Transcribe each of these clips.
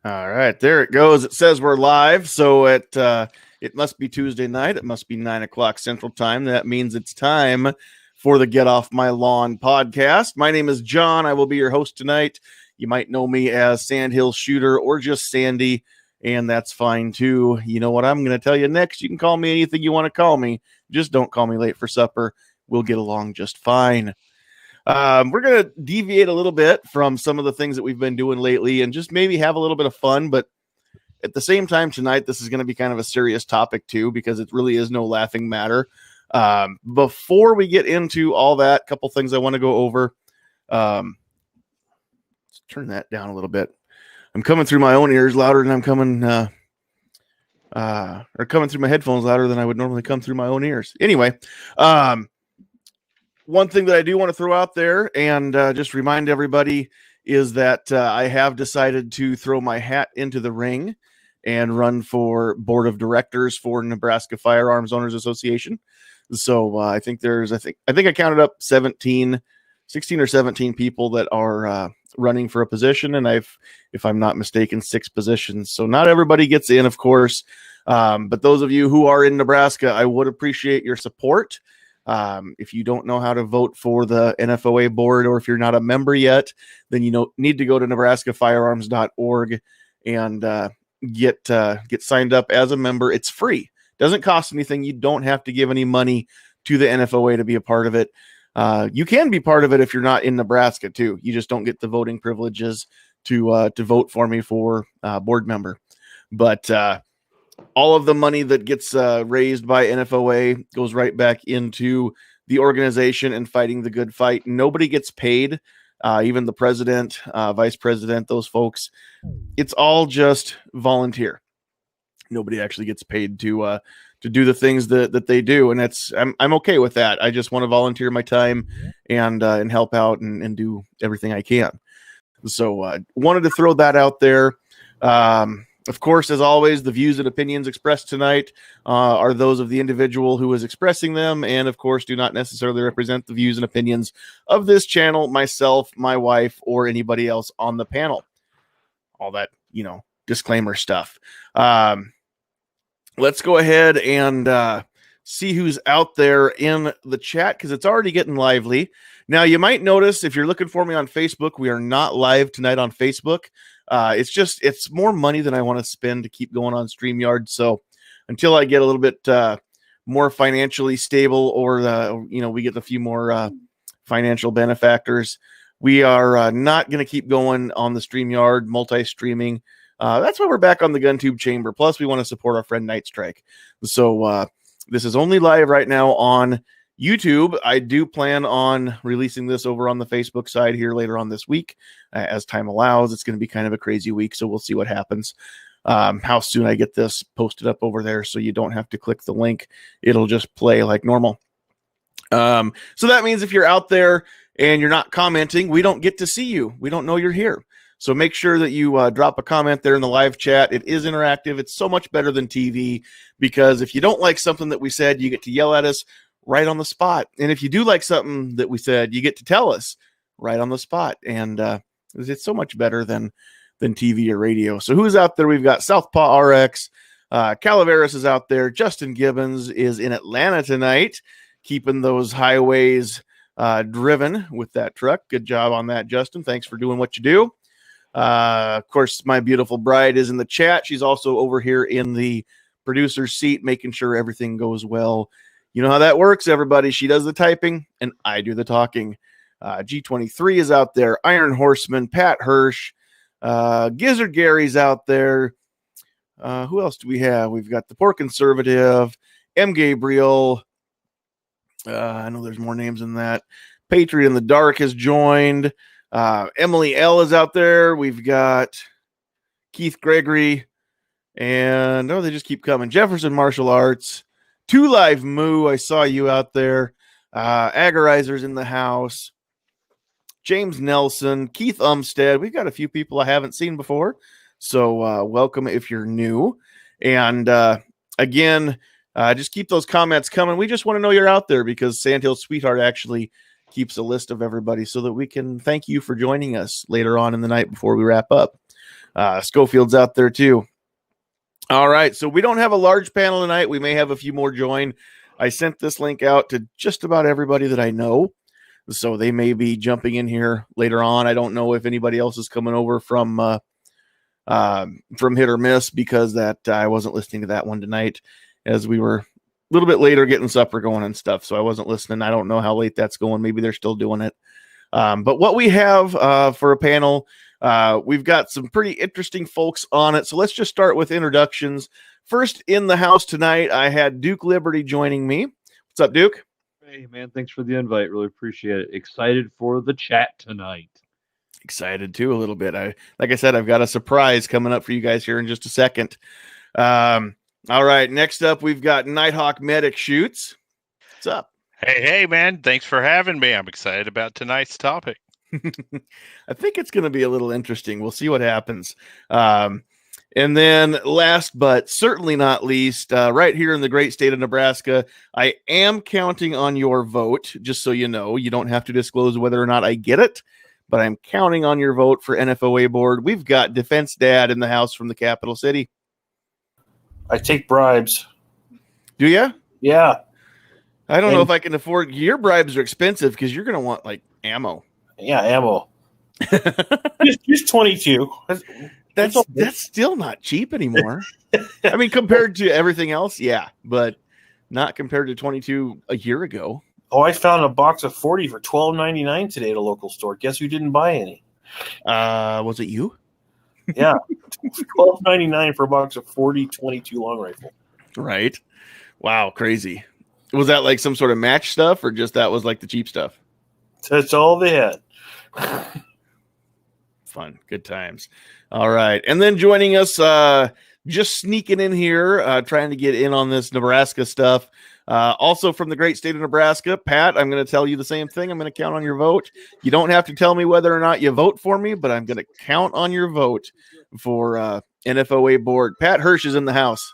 All right, there it goes. It says we're live, so it must be Tuesday night. It must be 9:00 Central Time. That means it's time for the Get Off My Lawn podcast. My name is John. I will be your host tonight. You might know me as Sandhills Shooter or just Sandy, and that's fine too. You know what I'm going to tell you next? You can call me anything you want to call me. Just don't call me late for supper. We'll get along just fine. We're going to deviate a little bit from some of the things that we've been doing lately and just maybe have a little bit of fun. But at the same time tonight, this is going to be kind of a serious topic too, because it really is no laughing matter. Before we get into all that, a couple things I want to go over. Let's turn that down a little bit. I'm coming through my own ears louder than I'm coming, or coming through my headphones louder than I would normally come through my own ears. Anyway, one thing that I do want to throw out there and just remind everybody is that I have decided to throw my hat into the ring and run for board of directors for Nebraska Firearms Owners Association. So I think I counted up 16 or 17 people that are running for a position. And if I'm not mistaken, 6 positions. So not everybody gets in, of course. But those of you who are in Nebraska, I would appreciate your support. If you don't know how to vote for the NFOA board, or if you're not a member yet, then need to go to nebraskafirearms.org and get signed up as a member. It's free. Doesn't cost anything. You don't have to give any money to the NFOA to be a part of it. You can be part of it if you're not in Nebraska too. You just don't get the voting privileges to vote for me for board member. But all of the money that gets raised by NFOA goes right back into the organization and fighting the good fight. Nobody gets paid, even the president, vice president, those folks. It's all just volunteer. Nobody actually gets paid to do the things that they do, and I'm okay with that. I just want to volunteer my time and help out and do everything I can. So wanted to throw that out there. Of course, as always, the views and opinions expressed tonight are those of the individual who is expressing them, and of course, do not necessarily represent the views and opinions of this channel, myself, my wife, or anybody else on the panel. All that, disclaimer stuff. Let's go ahead and see who's out there in the chat, because it's already getting lively. Now, you might notice if you're looking for me on Facebook, we are not live tonight on Facebook. It's more money than I want to spend to keep going on StreamYard. So until I get a little bit more financially stable, or we get a few more financial benefactors, we are not going to keep going on the StreamYard multi-streaming. That's why we're back on the GunTube Chamber. Plus, we want to support our friend Night Strike. So this is only live right now on YouTube. I do plan on releasing this over on the Facebook side here later on this week, as time allows. It's going to be kind of a crazy week, so we'll see what happens. How soon I get this posted up over there, so you don't have to click the link. It'll just play like normal. So that means if you're out there and you're not commenting, we don't get to see you. We don't know you're here. So make sure that you drop a comment there in the live chat. It is interactive. It's so much better than TV, because if you don't like something that we said, you get to yell at us right on the spot. And if you do like something that we said, you get to tell us right on the spot. And it's so much better than TV or radio. So who's out there? We've got Southpaw RX. Calaveras is out there. Justin Gibbons is in Atlanta tonight, keeping those highways driven with that truck. Good job on that, Justin. Thanks for doing what you do. Of course, my beautiful bride is in the chat. She's also over here in the producer's seat, making sure everything goes well. You know how that works, everybody. She does the typing, and I do the talking. G23 is out there. Iron Horseman, Pat Hirsch, Gizzard Gary's out there. Who else do we have? We've got the Poor Conservative, M. Gabriel. I know there's more names than that. Patriot in the Dark has joined. Emily L is out there. We've got Keith Gregory, and they just keep coming. Jefferson Martial Arts, Two Live Moo. I saw you out there. Agorizer's in the house. James Nelson, Keith Umstead. We've got a few people I haven't seen before, so welcome if you're new. And again, just keep those comments coming. We just want to know you're out there, because Sandhills Sweetheart actually keeps a list of everybody so that we can thank you for joining us later on in the night before we wrap up. Schofield's out there too. All right, so we don't have a large panel tonight. We may have a few more join. I sent this link out to just about everybody that I know, so they may be jumping in here later on. I don't know if anybody else is coming over from Hit or Miss, because that I wasn't listening to that one tonight, as we were a little bit later getting supper going and stuff, so I wasn't listening. I don't know how late that's going. Maybe they're still doing it. But what we have for a panel, we've got some pretty interesting folks on it. So let's just start with introductions. First in the house tonight, I had Duke Liberty joining me. What's up, Duke? Hey, man. Thanks for the invite. Really appreciate it. Excited for the chat tonight. Excited too a little bit. Like I said, I've got a surprise coming up for you guys here in just a second. All right. Next up, we've got Nighthawk Medic Shoots. What's up? Hey, man. Thanks for having me. I'm excited about tonight's topic. I think it's going to be a little interesting. We'll see what happens. And then last but certainly not least, right here in the great state of Nebraska, I am counting on your vote, just so you know. You don't have to disclose whether or not I get it, but I'm counting on your vote for NFOA board. We've got Defense Dad in the house from the capital city. I take bribes. Do you? Yeah. I don't know if I can afford. Your bribes are expensive because you're going to want like ammo. Yeah, ammo. just 22. That's still not cheap anymore. I mean, compared to everything else, yeah, but not compared to 22 a year ago. Oh, I found a box of 40 for $12.99 today at a local store. Guess who didn't buy any? Was it you? Yeah, $12.99 for a box of 40 22 long rifle. Right. Wow, crazy. Was that like some sort of match stuff, or just that was like the cheap stuff? That's all they had. Fun, good times. All right, and then joining us, just sneaking in here, trying to get in on this Nebraska stuff. Also from the great state of Nebraska, Pat, I'm going to tell you the same thing. I'm going to count on your vote. You don't have to tell me whether or not you vote for me, but I'm going to count on your vote for NFOA board. Pat Hirsch is in the house.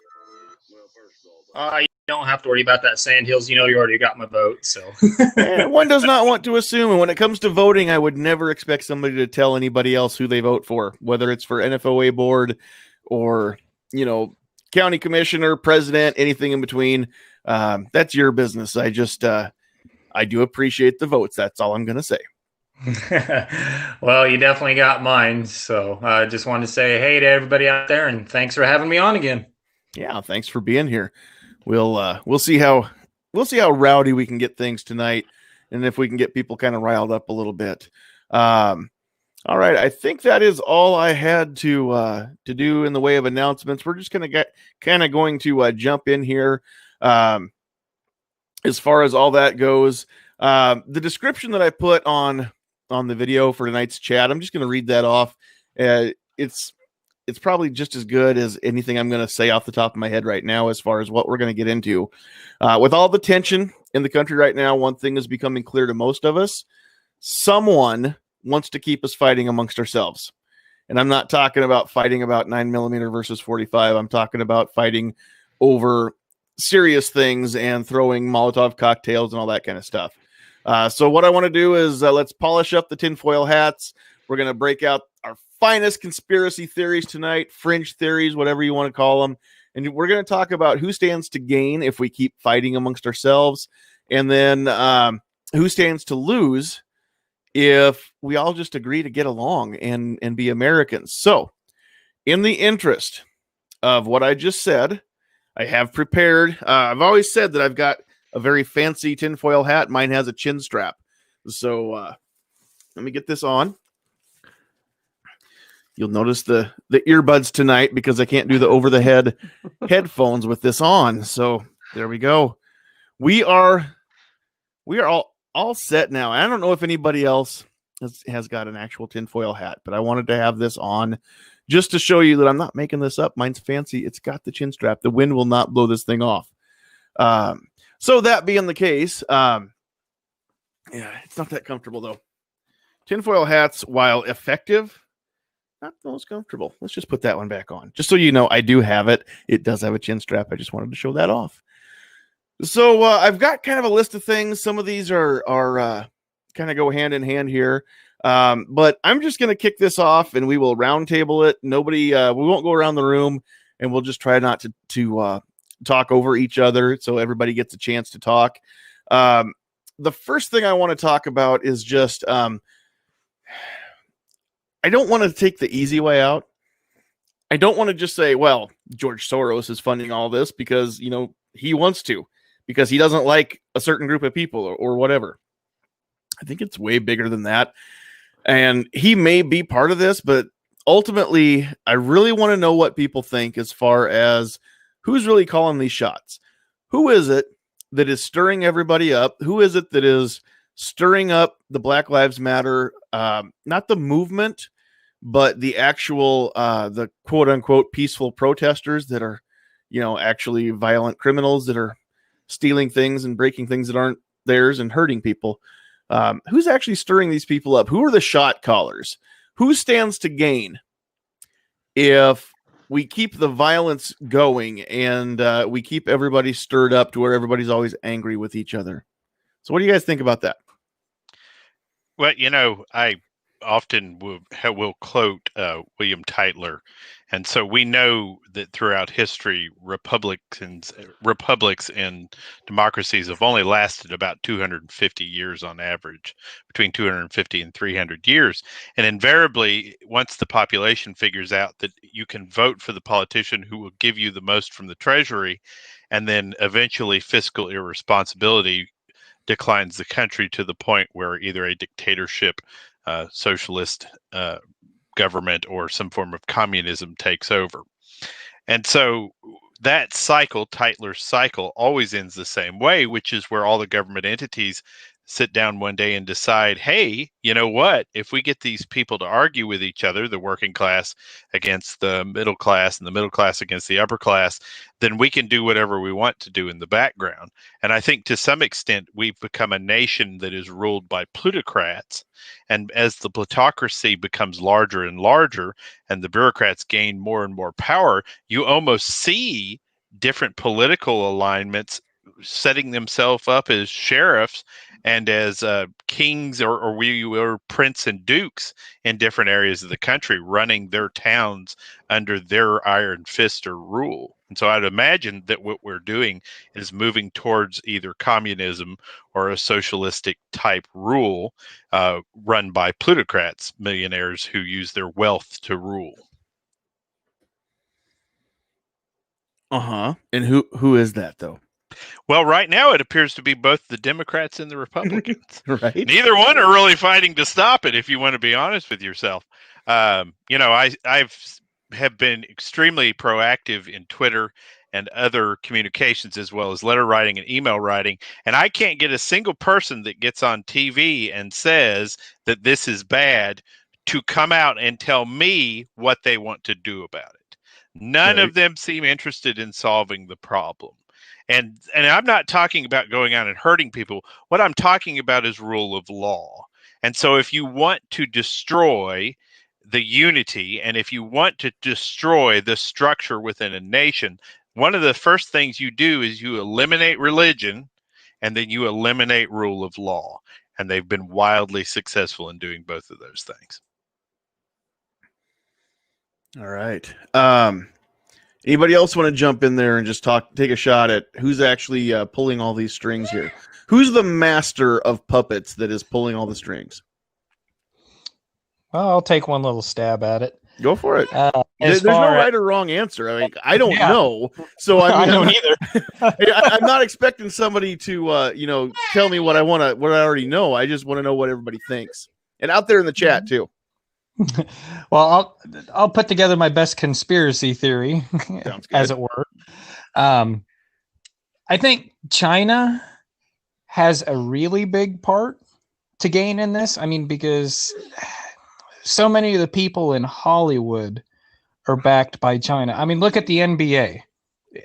You don't have to worry about that, Sandhills. You know you already got my vote. So one does not want to assume. And when it comes to voting, I would never expect somebody to tell anybody else who they vote for, whether it's for NFOA board or, county commissioner, president, anything in between. That's your business. I just, I do appreciate the votes. That's all I'm going to say. Well, you definitely got mine. So I just wanted to say hey to everybody out there, and thanks for having me on again. Yeah, thanks for being here. We'll see how rowdy we can get things tonight, and if we can get people kind of riled up a little bit. All right, I think that is all I had to do in the way of announcements. We're just going to jump in here. As far as all that goes, the description that I put on the video for tonight's chat, I'm just going to read that off. It's probably just as good as anything I'm going to say off the top of my head right now as far as what we're going to get into. With all the tension in the country right now, one thing is becoming clear to most of us. Someone wants to keep us fighting amongst ourselves. And I'm not talking about fighting about 9mm versus 45. I'm talking about fighting over serious things and throwing Molotov cocktails and all that kind of stuff. So what I want to do is let's polish up the tinfoil hats. We're going to break out our finest conspiracy theories tonight, fringe theories, whatever you want to call them. And we're going to talk about who stands to gain if we keep fighting amongst ourselves. And then who stands to lose if we all just agree to get along and be Americans. So in the interest of what I just said, I have prepared. I've always said that I've got a very fancy tinfoil hat. Mine has a chin strap. So let me get this on. You'll notice the earbuds tonight because I can't do the over-the-head headphones with this on. So there we go. We are all set now. I don't know if anybody else has got an actual tinfoil hat, but I wanted to have this on just to show you that I'm not making this up. Mine's fancy. It's got the chin strap. The wind will not blow this thing off. So that being the case, yeah, it's not that comfortable though. Tinfoil hats, while effective, not the most comfortable. Let's just put that one back on. Just so you know, I do have it. It does have a chin strap. I just wanted to show that off. So I've got kind of a list of things. Some of these are kind of go hand in hand here. But I'm just going to kick this off, and we will roundtable it. Nobody, we won't go around the room, and we'll just try not to talk over each other, so everybody gets a chance to talk. The first thing I want to talk about is just, I don't want to take the easy way out. I don't want to just say, well, George Soros is funding all this because, he wants to, because he doesn't like a certain group of people or whatever. I think it's way bigger than that. And he may be part of this, but ultimately, I really want to know what people think as far as who's really calling these shots. Who is it that is stirring everybody up? Who is it that is stirring up the Black Lives Matter, not the movement, but the actual, the quote unquote peaceful protesters that are, actually violent criminals that are stealing things and breaking things that aren't theirs and hurting people. Who's actually stirring these people up? Who are the shot callers? Who stands to gain if we keep the violence going and we keep everybody stirred up to where everybody's always angry with each other? So what do you guys think about that? Well, I often will quote William Tytler. And so we know that throughout history, republics and democracies have only lasted about 250 years on average, between 250 and 300 years. And invariably, once the population figures out that you can vote for the politician who will give you the most from the treasury, and then eventually fiscal irresponsibility declines the country to the point where either a dictatorship, socialist government, or some form of communism takes over. And so that cycle, Tytler's cycle, always ends the same way, which is where all the government entities sit down one day and decide, hey, you know what? If we get these people to argue with each other, the working class against the middle class and the middle class against the upper class, then we can do whatever we want to do in the background. And I think to some extent, we've become a nation that is ruled by plutocrats. And as the plutocracy becomes larger and larger and the bureaucrats gain more and more power, you almost see different political alignments setting themselves up as sheriffs and as kings or we were prince and dukes in different areas of the country, running their towns under their iron fist or rule. And so I'd imagine that what we're doing is moving towards either communism or a socialistic type rule run by plutocrats, millionaires who use their wealth to rule. And who is that, though? Well, right now it appears to be both the Democrats and the Republicans. Right. Neither one are really fighting to stop it, if you want to be honest with yourself. I have been extremely proactive in Twitter and other communications, as well as letter writing and email writing. And I can't get a single person that gets on TV and says that this is bad to come out and tell me what they want to do about it. None of them seem interested in solving the problem. And I'm not talking about going out and hurting people. What I'm talking about is rule of law. And so if you want to destroy the unity and if you want to destroy the structure within a nation, one of the first things you do is you eliminate religion and then you eliminate rule of law. And they've been wildly successful in doing both of those things. All right. Anybody else want to jump in there and just take a shot at who's actually pulling all these strings here? Who's the master of puppets that is pulling all the strings? Well, I'll take one little stab at it. Go for it. There's no right or wrong answer. I mean, I don't know. So I don't either. I'm not expecting somebody to, tell me what I already know. I just want to know what everybody thinks. And out there in the chat too. Well, I'll put together my best conspiracy theory, as it were. I think China has a really big part to gain in this. I mean, because so many of the people in Hollywood are backed by China. I mean, look at the NBA.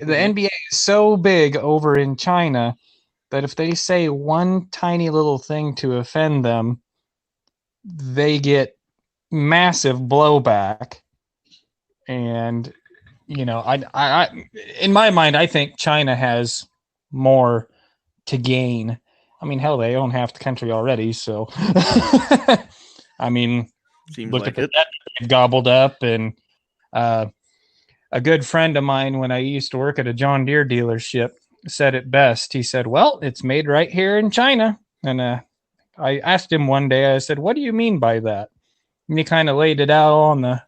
The NBA is so big over in China that if they say one tiny little thing to offend them, they get massive blowback. And I in my mind, I think China has more to gain. I mean, hell, they own half the country already, so I mean, Seems look like at the it. debt they've gobbled up. And a good friend of mine, when I used to work at a John Deere dealership, said it best. He said, well, it's made right here in China. And I asked him one day, I said, what do you mean by that? And he kind of laid it out on the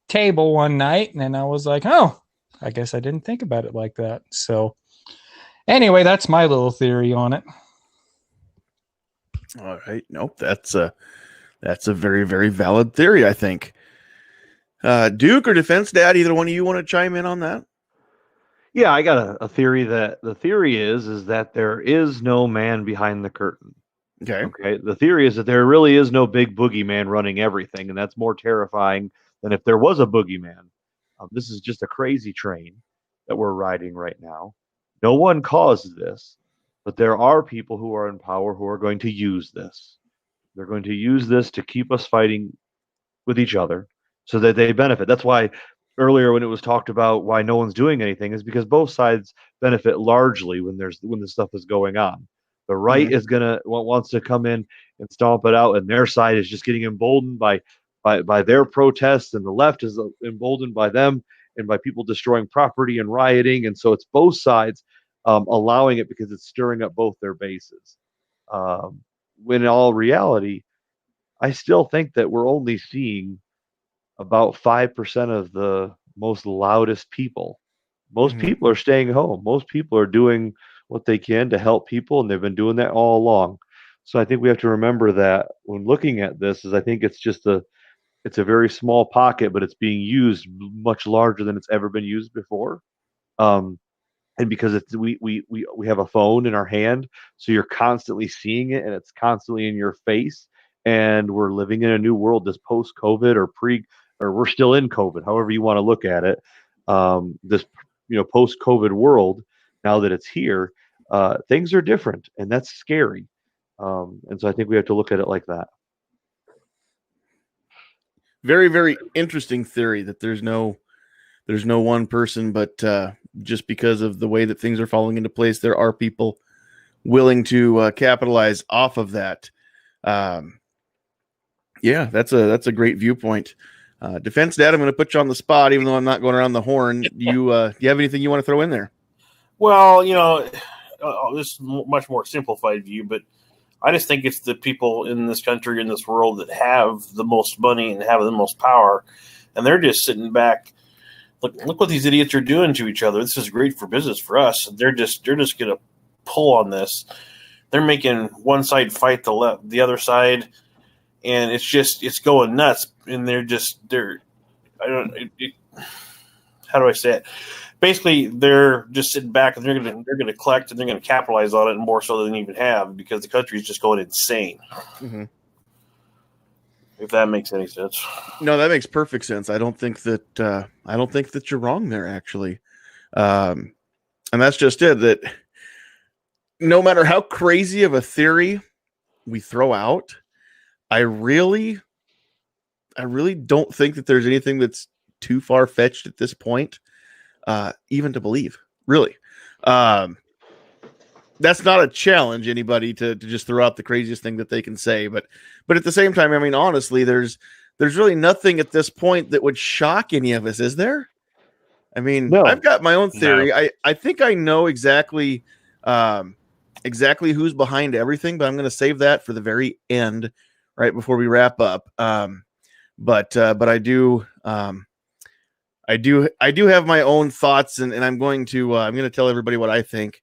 table one night. And then I was like, oh, I guess I didn't think about it like that. So anyway, that's my little theory on it. All right. Nope. That's a very, very valid theory, I think. Duke or Defense Dad, either one of you want to chime in on that? Yeah, I got a theory that the theory is that there is no man behind the curtain. Okay. Okay. The theory is that there really is no big boogeyman running everything, and that's more terrifying than if there was a boogeyman. This is just a crazy train that we're riding right now. No one caused this, but there are people who are in power who are going to use this. They're going to use this to keep us fighting with each other so that they benefit. That's why earlier when it was talked about why no one's doing anything is because both sides benefit largely when this stuff is going on. The right is wants to come in and stomp it out, and their side is just getting emboldened by their protests, and the left is emboldened by them and by people destroying property and rioting. And so it's both sides allowing it because it's stirring up both their bases. When in all reality, I still think that we're only seeing about 5% of the most loudest people. Most people are staying home. Most people are doing what they can to help people, and they've been doing that all along. So I think we have to remember that when looking at this, is I think it's a very small pocket, but it's being used much larger than it's ever been used before. And because we have a phone in our hand, so you're constantly seeing it, and it's constantly in your face. And we're living in a new world, this post-COVID or we're still in COVID, however you want to look at it. This post-COVID world, now that it's here, things are different, and that's scary. And so I think we have to look at it like that. Very, very interesting theory that there's no one person, but just because of the way that things are falling into place, there are people willing to capitalize off of that. Yeah, that's a great viewpoint. Defense Dad, I'm going to put you on the spot, even though I'm not going around the horn. Do you have anything you want to throw in there? Well, this is much more simplified view, but I just think it's the people in this country, in this world, that have the most money and have the most power, and they're just sitting back. Look what these idiots are doing to each other. This is great for business for us. They're just going to pull on this. They're making one side fight the other side, and it's going nuts. And how do I say it? Basically, they're just sitting back, and they're going to collect, and they're going to capitalize on it more so than they even have, because the country is just going insane. Mm-hmm. If that makes any sense. No, that makes perfect sense. I don't think that you're wrong there, actually. And that's just it. That no matter how crazy of a theory we throw out, I really don't think that there's anything that's too far fetched at this point, even to believe. Really, that's not a challenge anybody to just throw out the craziest thing that they can say. But at the same time, I mean, honestly, there's really nothing at this point that would shock any of us, is there? I mean, no. I've got my own theory. No. I think I know exactly who's behind everything, but I'm going to save that for the very end, right before we wrap up. But I do have my own thoughts, and I'm going to tell everybody what I think,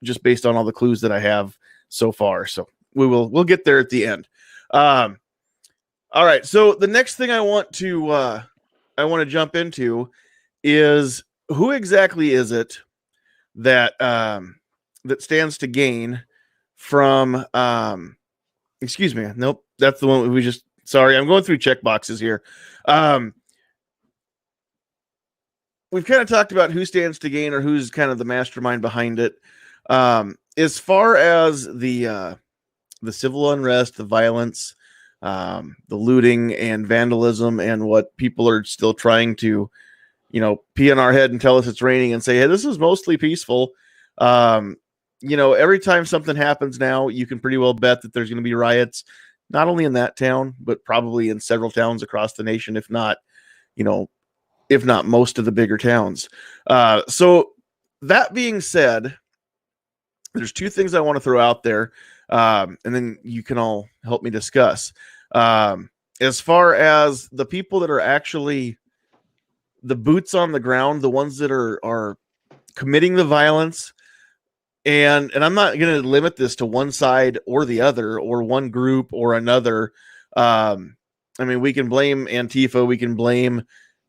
just based on all the clues that I have so far. So we'll get there at the end. All right. So the next thing I want to jump into is, who exactly is it that stands to gain from excuse me. Nope. That's the one sorry, I'm going through check boxes here. We've kind of talked about who stands to gain, or who's kind of the mastermind behind it. As far as the civil unrest, the violence, the looting and vandalism, and what people are still trying to, pee in our head and tell us it's raining and say, hey, this is mostly peaceful. Every time something happens now, you can pretty well bet that there's going to be riots not only in that town, but probably in several towns across the nation, if not, if not most of the bigger towns. So that being said, there's two things I want to throw out there, and then you can all help me discuss. As far as the people that are actually the boots on the ground, the ones that are committing the violence, and I'm not going to limit this to one side or the other, or one group or another. I mean, we can blame Antifa, we can blame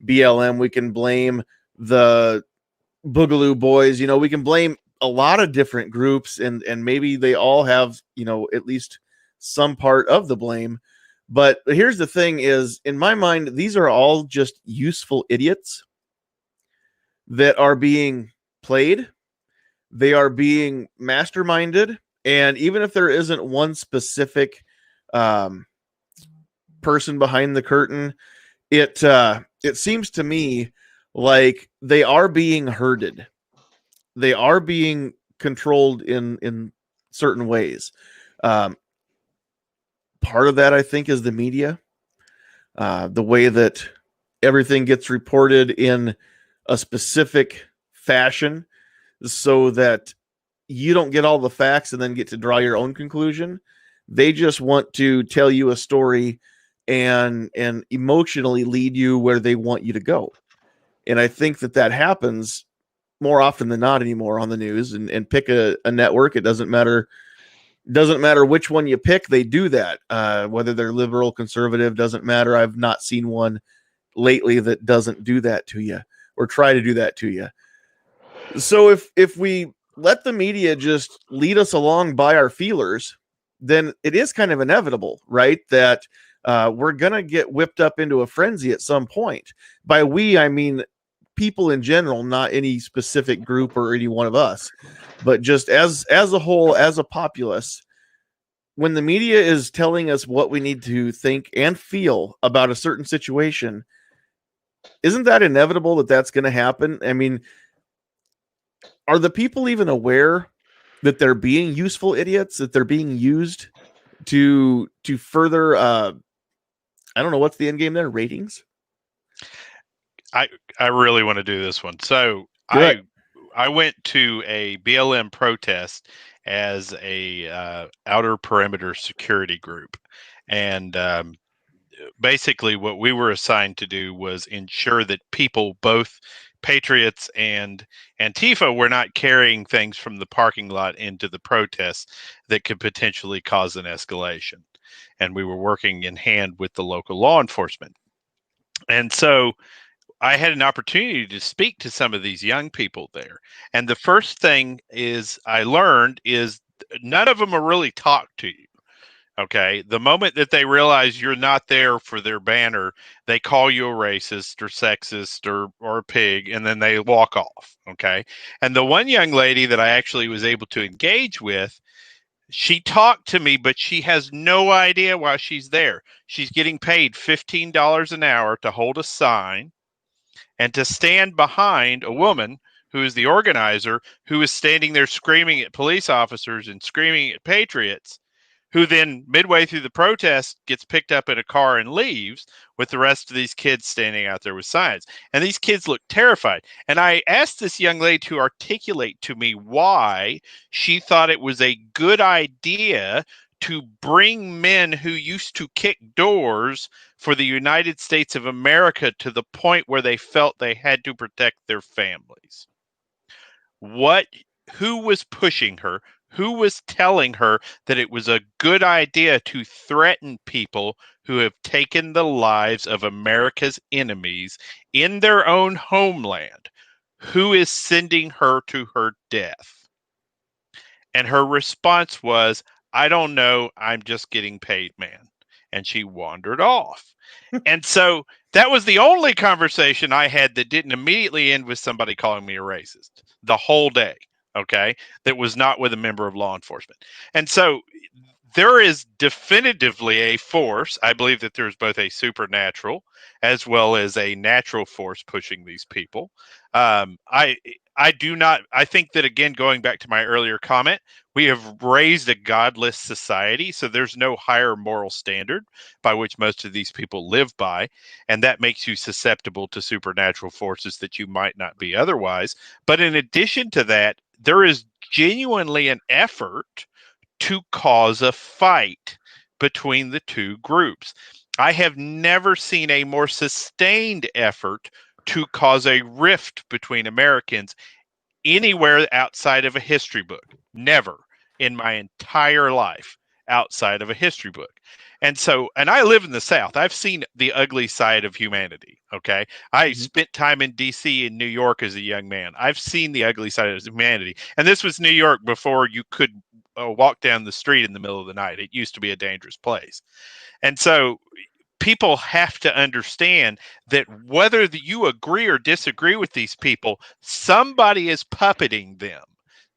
BLM, we can blame the Boogaloo Boys, we can blame a lot of different groups, and maybe they all have, at least some part of the blame. But here's the thing is, in my mind, these are all just useful idiots that are being played. They are being masterminded. And even if there isn't one specific person behind the curtain, it seems to me like they are being herded. They are being controlled in certain ways. Part of that, I think, is the media, the way that everything gets reported in a specific fashion, so that you don't get all the facts and then get to draw your own conclusion. They just want to tell you a story and emotionally lead you where they want you to go. And I think that happens more often than not anymore on the news, and pick a network. It doesn't matter which one you pick. They do that. Whether they're liberal, conservative, doesn't matter. I've not seen one lately that doesn't do that to you or try to do that to you. So if we let the media just lead us along by our feelers, then it is kind of inevitable, right? That we're going to get whipped up into a frenzy at some point. By we, I mean people in general, not any specific group or any one of us, but just as a whole, as a populace. When the media is telling us what we need to think and feel about a certain situation, isn't that inevitable that that's going to happen? I mean, are the people even aware that they're being useful idiots, that they're being used to further, I don't know, what's the end game there? Ratings? I really want to do this one. So I went to a BLM protest as a outer perimeter security group, and basically what we were assigned to do was ensure that people, both patriots and Antifa, were not carrying things from the parking lot into the protests that could potentially cause an escalation. And we were working in hand with the local law enforcement. And so I had an opportunity to speak to some of these young people there. And the first thing I learned is none of them will really talk to you. Okay. The moment that they realize you're not there for their banner, they call you a racist or sexist or a pig, and then they walk off. Okay. And the one young lady that I actually was able to engage with, she talked to me, but she has no idea why she's there. She's getting paid $15 an hour to hold a sign and to stand behind a woman who is the organizer, who is standing there screaming at police officers and screaming at patriots, who then midway through the protest gets picked up in a car and leaves with the rest of these kids standing out there with signs. And these kids look terrified. And I asked this young lady to articulate to me why she thought it was a good idea to bring men who used to kick doors for the United States of America to the point where they felt they had to protect their families. Who was pushing her? Who was telling her that it was a good idea to threaten people who have taken the lives of America's enemies in their own homeland? Who is sending her to her death? And her response was, I don't know. I'm just getting paid, man. And she wandered off. And so that was the only conversation I had that didn't immediately end with somebody calling me a racist the whole day. Okay. That was not with a member of law enforcement. And so there is definitively a force. I believe that there's both a supernatural as well as a natural force pushing these people. I do not. I think that, again, going back to my earlier comment, we have raised a godless society, so there's no higher moral standard by which most of these people live by, and that makes you susceptible to supernatural forces that you might not be otherwise. But in addition to that, there is genuinely an effort to cause a fight between the two groups. I have never seen a more sustained effort to cause a rift between Americans anywhere outside of a history book. Never in my entire life outside of a history book. And I live in the South. I've seen the ugly side of humanity. Okay. I spent time in DC and New York as a young man. I've seen the ugly side of humanity. And this was New York before you could walk down the street in the middle of the night. It used to be a dangerous place. And so people have to understand that whether you agree or disagree with these people, somebody is puppeting them.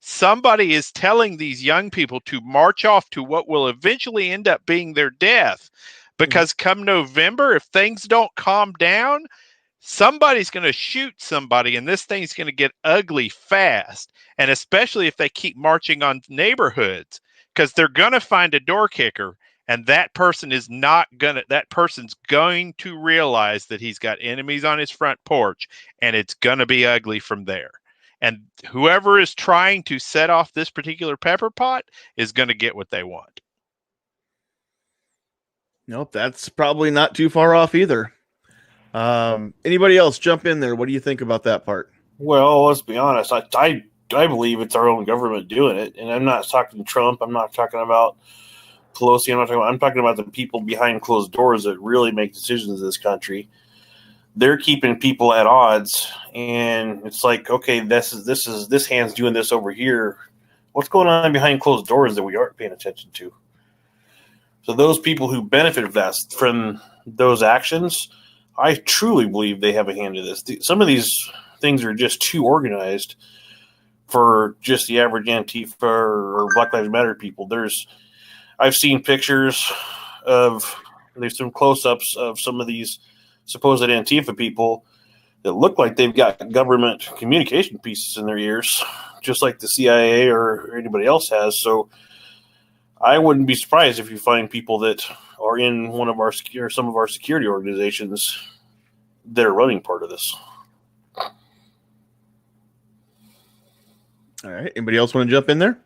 Somebody is telling these young people to march off to what will eventually end up being their death. Because come November, if things don't calm down, somebody's going to shoot somebody, and this thing's going to get ugly fast. And especially if they keep marching on neighborhoods, because they're going to find a door kicker. And that person's going to realize that he's got enemies on his front porch, and it's going to be ugly from there. And whoever is trying to set off this particular pepper pot is going to get what they want. Nope, that's probably not too far off either. Anybody else jump in there? What do you think about that part? Well, let's be honest. I believe it's our own government doing it, and I'm not talking Trump. I'm not talking about Pelosi. I'm talking about the people behind closed doors that really make decisions in this country. They're keeping people at odds, and it's like, okay, this hand's doing this over here. What's going on behind closed doors that we aren't paying attention to? So those people who benefit from those actions, I truly believe they have a hand in this. Some of these things are just too organized for just the average Antifa or Black Lives Matter people. I've seen pictures there's some close-ups of some of these supposed Antifa people that look like they've got government communication pieces in their ears, just like the CIA or anybody else has. So I wouldn't be surprised if you find people that are in one of our some of our security organizations that are running part of this. All right. Anybody else want to jump in there?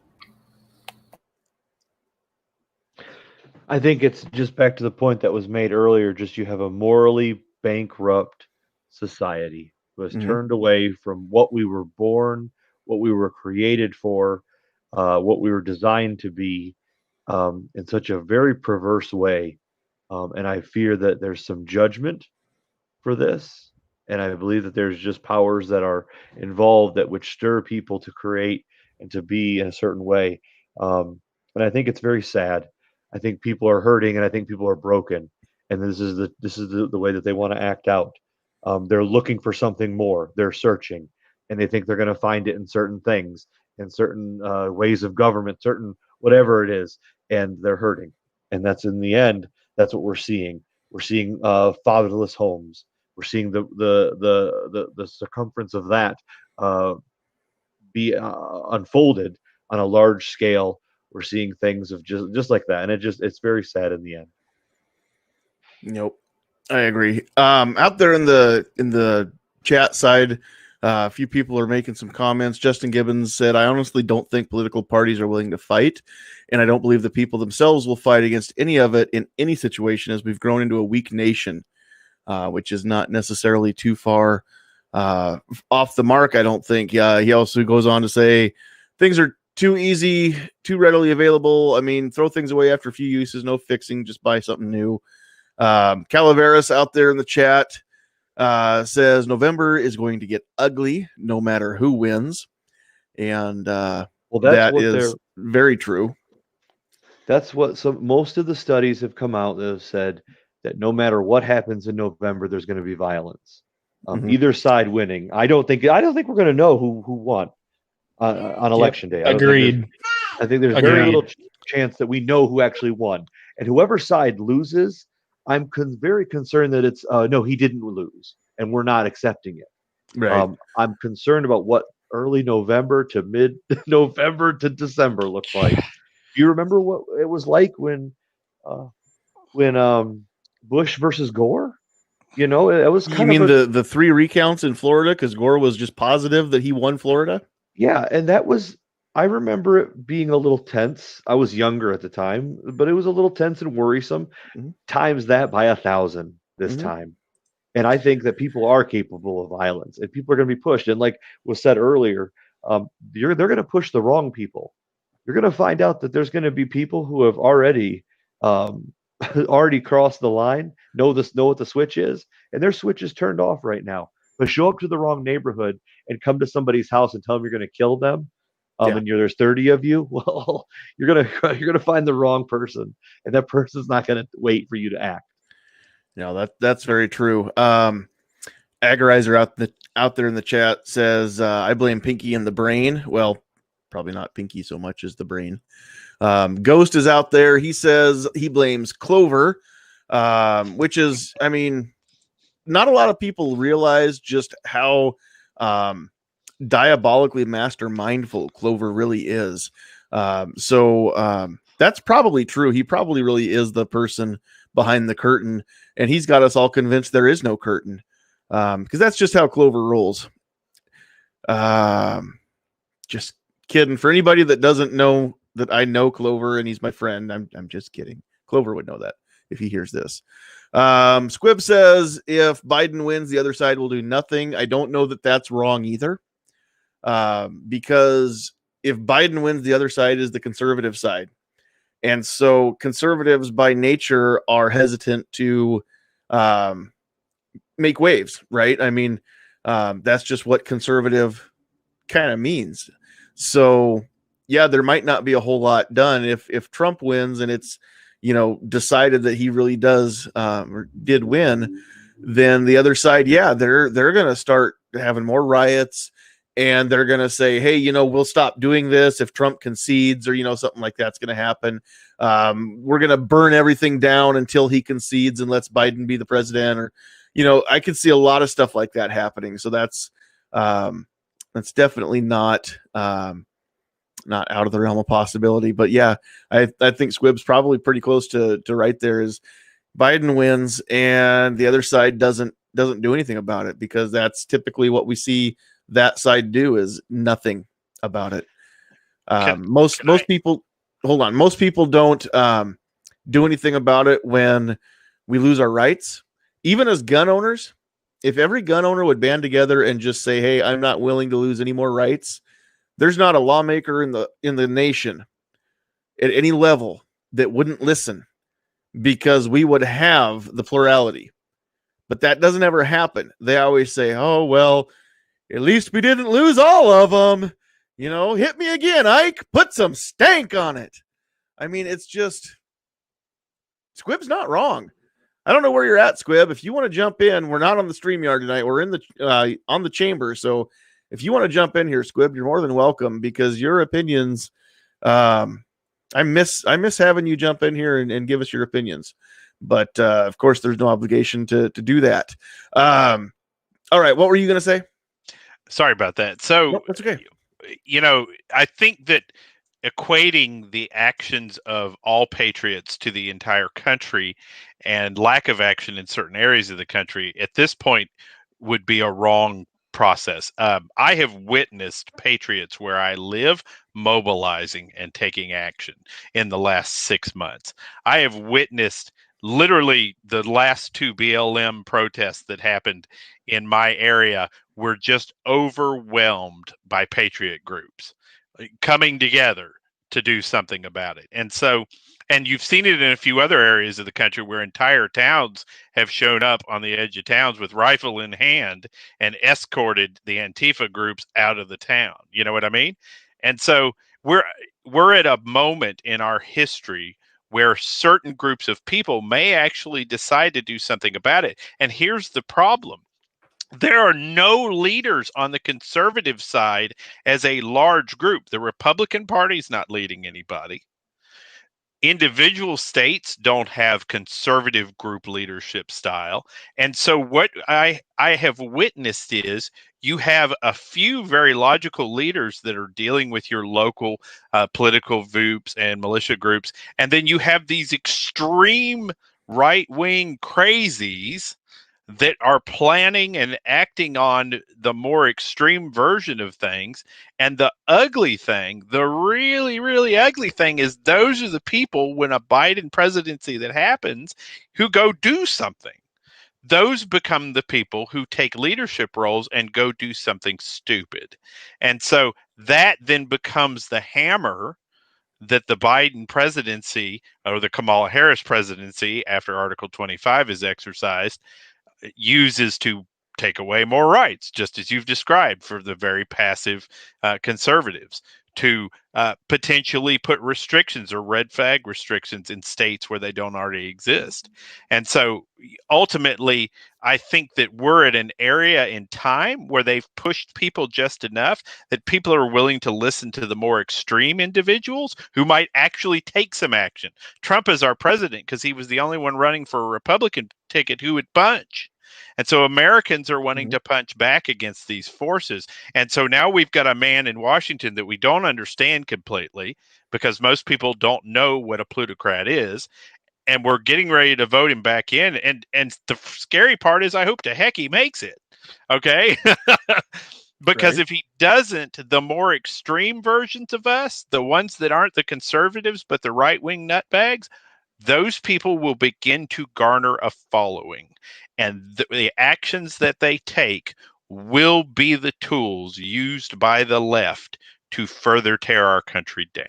I think it's just back to the point that was made earlier. Just you have a morally bankrupt society who has turned away from what we were born, what we were created for, what we were designed to be, in such a very perverse way. And I fear that there's some judgment for this. And I believe that there's just powers that are involved that would stir people to create and to be in a certain way. And I think it's very sad. I think people are hurting, and I think people are broken, and this is the way that they want to act out. They're looking for something more. They're searching, and they think they're going to find it in certain things, in certain ways of government, certain whatever it is, and they're hurting. And that's in the end. That's what we're seeing. We're seeing fatherless homes. We're seeing the circumference of that be unfolded on a large scale. We're seeing things of just like that, and it's very sad in the end. Nope, I agree. Out there in the chat side, a few people are making some comments. Justin Gibbons said, "I honestly don't think political parties are willing to fight, and I don't believe the people themselves will fight against any of it in any situation, as we've grown into a weak nation," which is not necessarily too far off the mark, I don't think. He also goes on to say, "Things are too easy, too readily available. I mean, throw things away after a few uses, no fixing, just buy something new." Calaveras out there in the chat says November is going to get ugly no matter who wins. And well, that is very true. That's what most of the studies have come out that have said that no matter what happens in November, there's going to be violence. Either side winning. I don't think we're going to know who won on election day. Agreed. I think there's very little chance that we know who actually won. And whoever side loses, I'm very concerned that it's no, he didn't lose, and we're not accepting it. Right. I'm concerned about what early November to mid November to December looks like. Do you remember what it was like when Bush versus Gore? You know, it was You kind mean of the 3 recounts in Florida because Gore was just positive that he won Florida? yeah, and that was I remember it being a little tense. I was younger at the time, but it was a little tense and worrisome. Mhm. Times that by 1,000 this Mhm. time. And I think that people are capable of violence, and people are going to be pushed. And like was said earlier, they're going to push the wrong people. You're going to find out that there's going to be people who have already um, already crossed the line, know what the switch is, and their switch is turned off right now. But show up to the wrong neighborhood and come to somebody's house and tell them you're going to kill them, Yeah. and there's 30 of you. Well, you're gonna find the wrong person, and that person's not going to wait for you to act. No, that's very true. Agorizer out there in the chat says, I blame Pinky and the brain. Well, probably not Pinky so much as the brain. Ghost is out there. He says he blames Clover, which is, I mean, not a lot of people realize just how diabolically mastermindful Clover really is. So that's probably true. He probably really is the person behind the curtain, and he's got us all convinced there is no curtain, because that's just how Clover rolls. Just kidding. For anybody that doesn't know that I know Clover and he's my friend, I'm just kidding. Clover would know that if he hears this. Squib says if Biden wins, the other side will do nothing. I don't know that that's wrong either, because if Biden wins, the other side is the conservative side. And so conservatives by nature are hesitant to make waves, right? I mean, that's just what conservative kind of means. So, yeah, there might not be a whole lot done if Trump wins and it's, decided that he really does or did win. Then the other side, yeah, they're going to start having more riots. And they're going to say, hey, we'll stop doing this if Trump concedes, or, something like that's going to happen. We're going to burn everything down until he concedes and lets Biden be the president. Or, I could see a lot of stuff like that happening. So that's definitely not out of the realm of possibility. But yeah, I think Squib's probably pretty close to right there. Is Biden wins and the other side doesn't do anything about it, because that's typically what we see that side do, is nothing about it. Most people don't do anything about it when we lose our rights. Even as gun owners, if every gun owner would band together and just say, hey, I'm not willing to lose any more rights, there's not a lawmaker in the nation at any level that wouldn't listen, because we would have the plurality. But that doesn't ever happen. They always say, oh, well, at least we didn't lose all of them. Hit me again, Ike. Put some stank on it. I mean, it's just, Squib's not wrong. I don't know where you're at, Squib. If you want to jump in, we're not on the StreamYard tonight. We're in the on the chamber. So if you want to jump in here, Squib, you're more than welcome, because your opinions, I miss having you jump in here and give us your opinions. But of course, there's no obligation to do that. All right, what were you going to say? Sorry about that. So, nope, that's okay. I think that equating the actions of all patriots to the entire country and lack of action in certain areas of the country at this point would be a wrong process. I have witnessed patriots where I live mobilizing and taking action in the last 6 months. I have witnessed literally the last 2 BLM protests that happened in my area were just overwhelmed by patriot groups coming together to do something about it. And you've seen it in a few other areas of the country where entire towns have shown up on the edge of towns with rifle in hand and escorted the Antifa groups out of the town. You know what I mean? And so we're at a moment in our history where certain groups of people may actually decide to do something about it. And here's the problem. There are no leaders on the conservative side as a large group. The Republican Party is not leading anybody. individual states don't have conservative group leadership style. And so what I have witnessed is you have a few very logical leaders that are dealing with your local political groups and militia groups. And then you have these extreme right-wing crazies that are planning and acting on the more extreme version of things. And the ugly thing, the really, really ugly thing is those are the people when a Biden presidency that happens who go do something. Those become the people who take leadership roles and go do something stupid. And so that then becomes the hammer that the Biden presidency or the Kamala Harris presidency after Article 25 is exercised uses to take away more rights, just as you've described for the very passive conservatives, to potentially put restrictions or red flag restrictions in states where they don't already exist. And so ultimately, I think that we're at an area in time where they've pushed people just enough that people are willing to listen to the more extreme individuals who might actually take some action. Trump is our president because he was the only one running for a Republican ticket who would punch. And so Americans are wanting to punch back against these forces. And so now we've got a man in Washington that we don't understand completely because most people don't know what a plutocrat is. And we're getting ready to vote him back in. And the scary part is I hope to heck he makes it. Okay. Because if he doesn't, the more extreme versions of us, the ones that aren't the conservatives, but the right-wing nutbags, those people will begin to garner a following. And the actions that they take will be the tools used by the left to further tear our country down.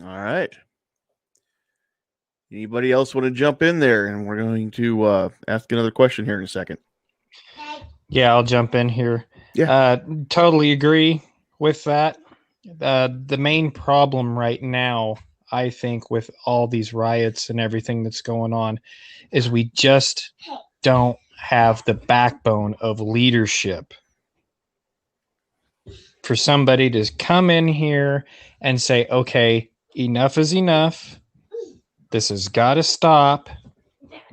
All right. Anybody else want to jump in there? And we're going to ask another question here in a second. Yeah, I'll jump in here. Yeah. Totally agree with that. The main problem right now, I think, with all these riots and everything that's going on is we just don't have the backbone of leadership for somebody to come in here and say, okay, enough is enough. This has got to stop,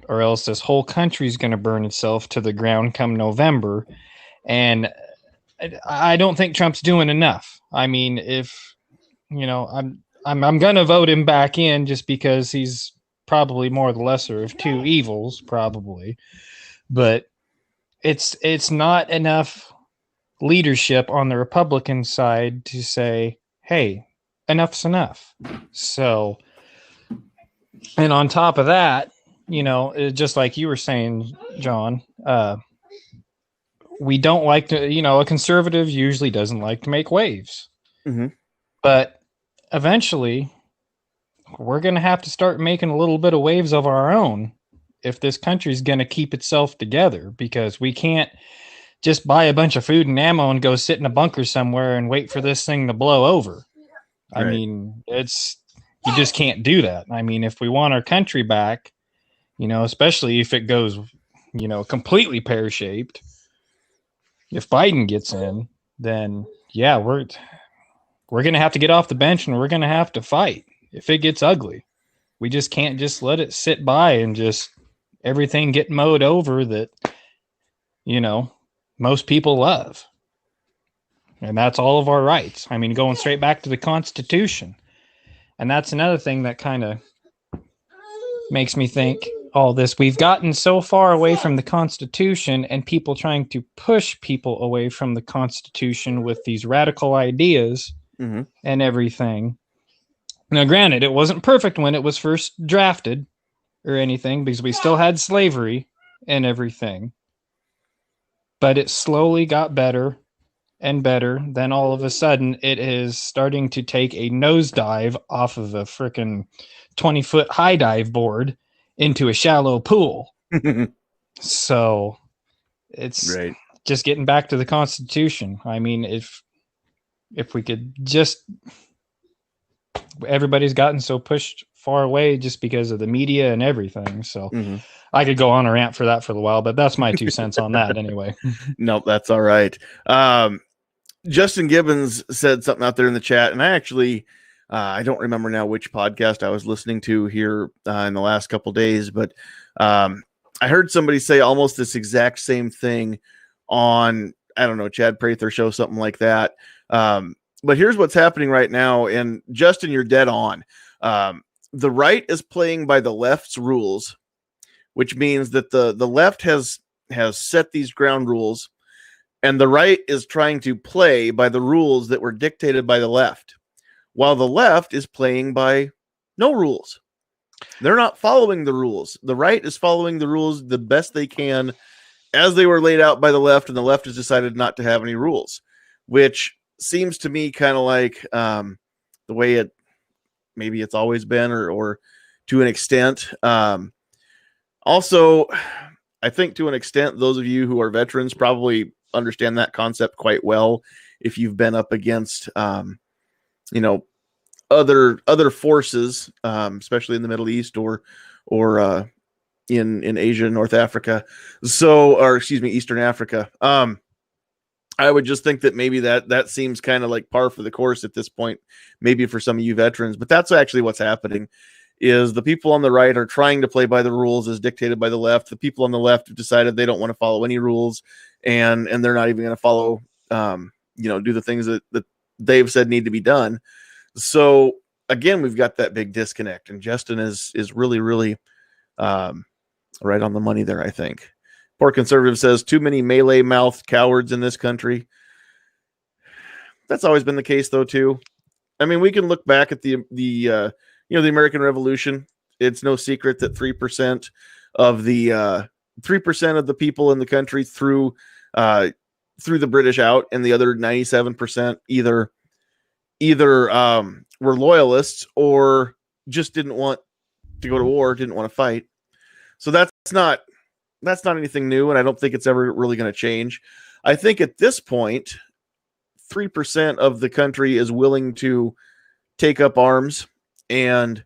or else this whole country is going to burn itself to the ground come November. And I don't think Trump's doing enough. I mean, if, you know, I'm going to vote him back in just because he's probably more the lesser of two evils, probably. But it's not enough leadership on the Republican side to say, hey, enough's enough. So, and on top of that, you know, just like you were saying, John, we don't like to, you know, a conservative usually doesn't like to make waves. Mm-hmm. But eventually, we're going to have to start making a little bit of waves of our own if this country's going to keep itself together, because we can't just buy a bunch of food and ammo and go sit in a bunker somewhere and wait for this thing to blow over. Right. I mean, you just can't do that. I mean, if we want our country back, you know, especially if it goes, you know, completely pear-shaped, if Biden gets in, then yeah, we're going to have to get off the bench and we're going to have to fight if it gets ugly. We just can't just let it sit by and just everything get mowed over that, you know, most people love. And that's all of our rights. I mean, going straight back to the Constitution. And that's another thing that kind of makes me think all this. We've gotten so far away from the Constitution and people trying to push people away from the Constitution with these radical ideas and everything. Now, granted, it wasn't perfect when it was first drafted or anything because we still had slavery and everything. But it slowly got better and better. Then all of a sudden, it is starting to take a nosedive off of a freaking 20-foot high dive board into a shallow pool. So it's just getting back to the Constitution. I mean, if we could just, everybody's gotten so pushed far away just because of the media and everything. So I could go on a rant for that for a while, but that's my 2 cents on that anyway. Nope, that's all right. Justin Gibbons said something out there in the chat, and I actually I don't remember now which podcast I was listening to here in the last couple days, but I heard somebody say almost this exact same thing on, I don't know, Chad Prather show, something like that. But here's what's happening right now, and Justin, you're dead on. The right is playing by the left's rules, which means that the left has set these ground rules, and the right is trying to play by the rules that were dictated by the left, while the left is playing by no rules. They're not following the rules. The right is following the rules the best they can as they were laid out by the left, and the left has decided not to have any rules, which seems to me kind of like the way maybe it's always been, or to an extent. Also, I think to an extent, those of you who are veterans probably understand that concept quite well if you've been up against other forces, especially in the Middle East or in Asia, North Africa, Eastern Africa. I would just think that maybe that seems kind of like par for the course at this point, maybe for some of you veterans, but that's actually what's happening. Is the people on the right are trying to play by the rules as dictated by the left. The people on the left have decided they don't want to follow any rules, and they're not even going to follow, do the things that they've said need to be done. So again, we've got that big disconnect, and Justin is really, really right on the money there, I think. Poor Conservative says, too many melee-mouthed cowards in this country. That's always been the case, though, too. I mean, we can look back at the American Revolution. It's no secret that 3% of the 3% of the people in the country threw the British out, and the other 97% either were loyalists or just didn't want to go to war, didn't want to fight. So that's not anything new, and I don't think it's ever really going to change. I think at this point, 3% of the country is willing to take up arms and